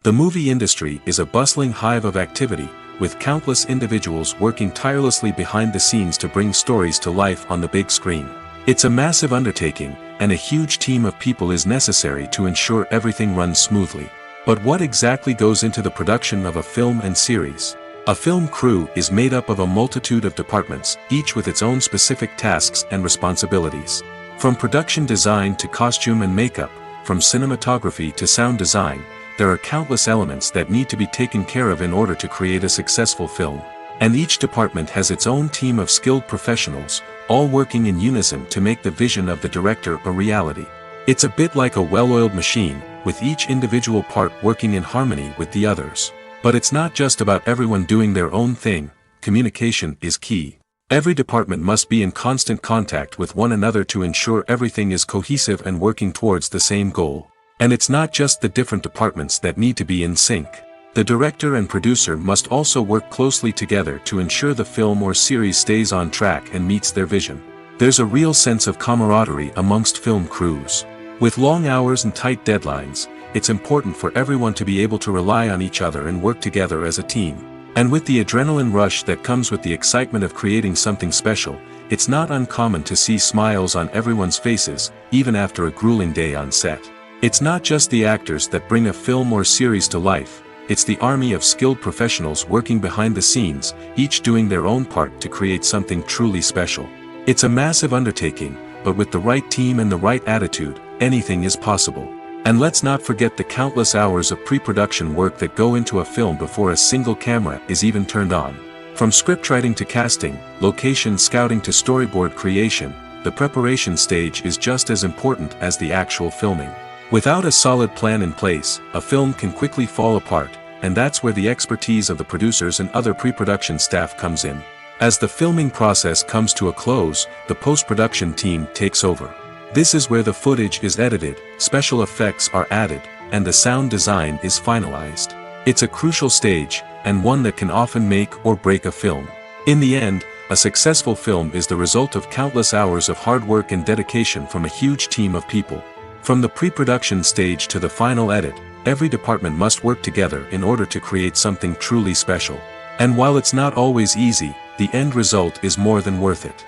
The movie industry is a bustling hive of activity, with countless individuals working tirelessly behind the scenes to bring stories to life on the big screen. It's a massive undertaking, and a huge team of people is necessary to ensure everything runs smoothly. But what exactly goes into the production of a film and series? A film crew is made up of a multitude of departments, each with its own specific tasks and responsibilities. From production design to costume and makeup, from cinematography to sound design, there are countless elements that need to be taken care of in order to create a successful film. And each department has its own team of skilled professionals, all working in unison to make the vision of the director a reality. It's a bit like a well-oiled machine, with each individual part working in harmony with the others. But it's not just about everyone doing their own thing. Communication is key. Every department must be in constant contact with one another to ensure everything is cohesive and working towards the same goal. And it's not just the different departments that need to be in sync. The director and producer must also work closely together to ensure the film or series stays on track and meets their vision. There's a real sense of camaraderie amongst film crews. With long hours and tight deadlines, it's important for everyone to be able to rely on each other and work together as a team. And with the adrenaline rush that comes with the excitement of creating something special, it's not uncommon to see smiles on everyone's faces, even after a grueling day on set. It's not just the actors that bring a film or series to life, it's the army of skilled professionals working behind the scenes, each doing their own part to create something truly special. It's a massive undertaking, but with the right team and the right attitude, anything is possible. And let's not forget the countless hours of pre-production work that go into a film before a single camera is even turned on. From scriptwriting to casting, location scouting to storyboard creation, the preparation stage is just as important as the actual filming. Without a solid plan in place, a film can quickly fall apart, and that's where the expertise of the producers and other pre-production staff comes in. As the filming process comes to a close, the post-production team takes over. This is where the footage is edited, special effects are added, and the sound design is finalized. It's a crucial stage, and one that can often make or break a film. In the end, a successful film is the result of countless hours of hard work and dedication from a huge team of people. From the pre-production stage to the final edit, every department must work together in order to create something truly special. And while it's not always easy, the end result is more than worth it.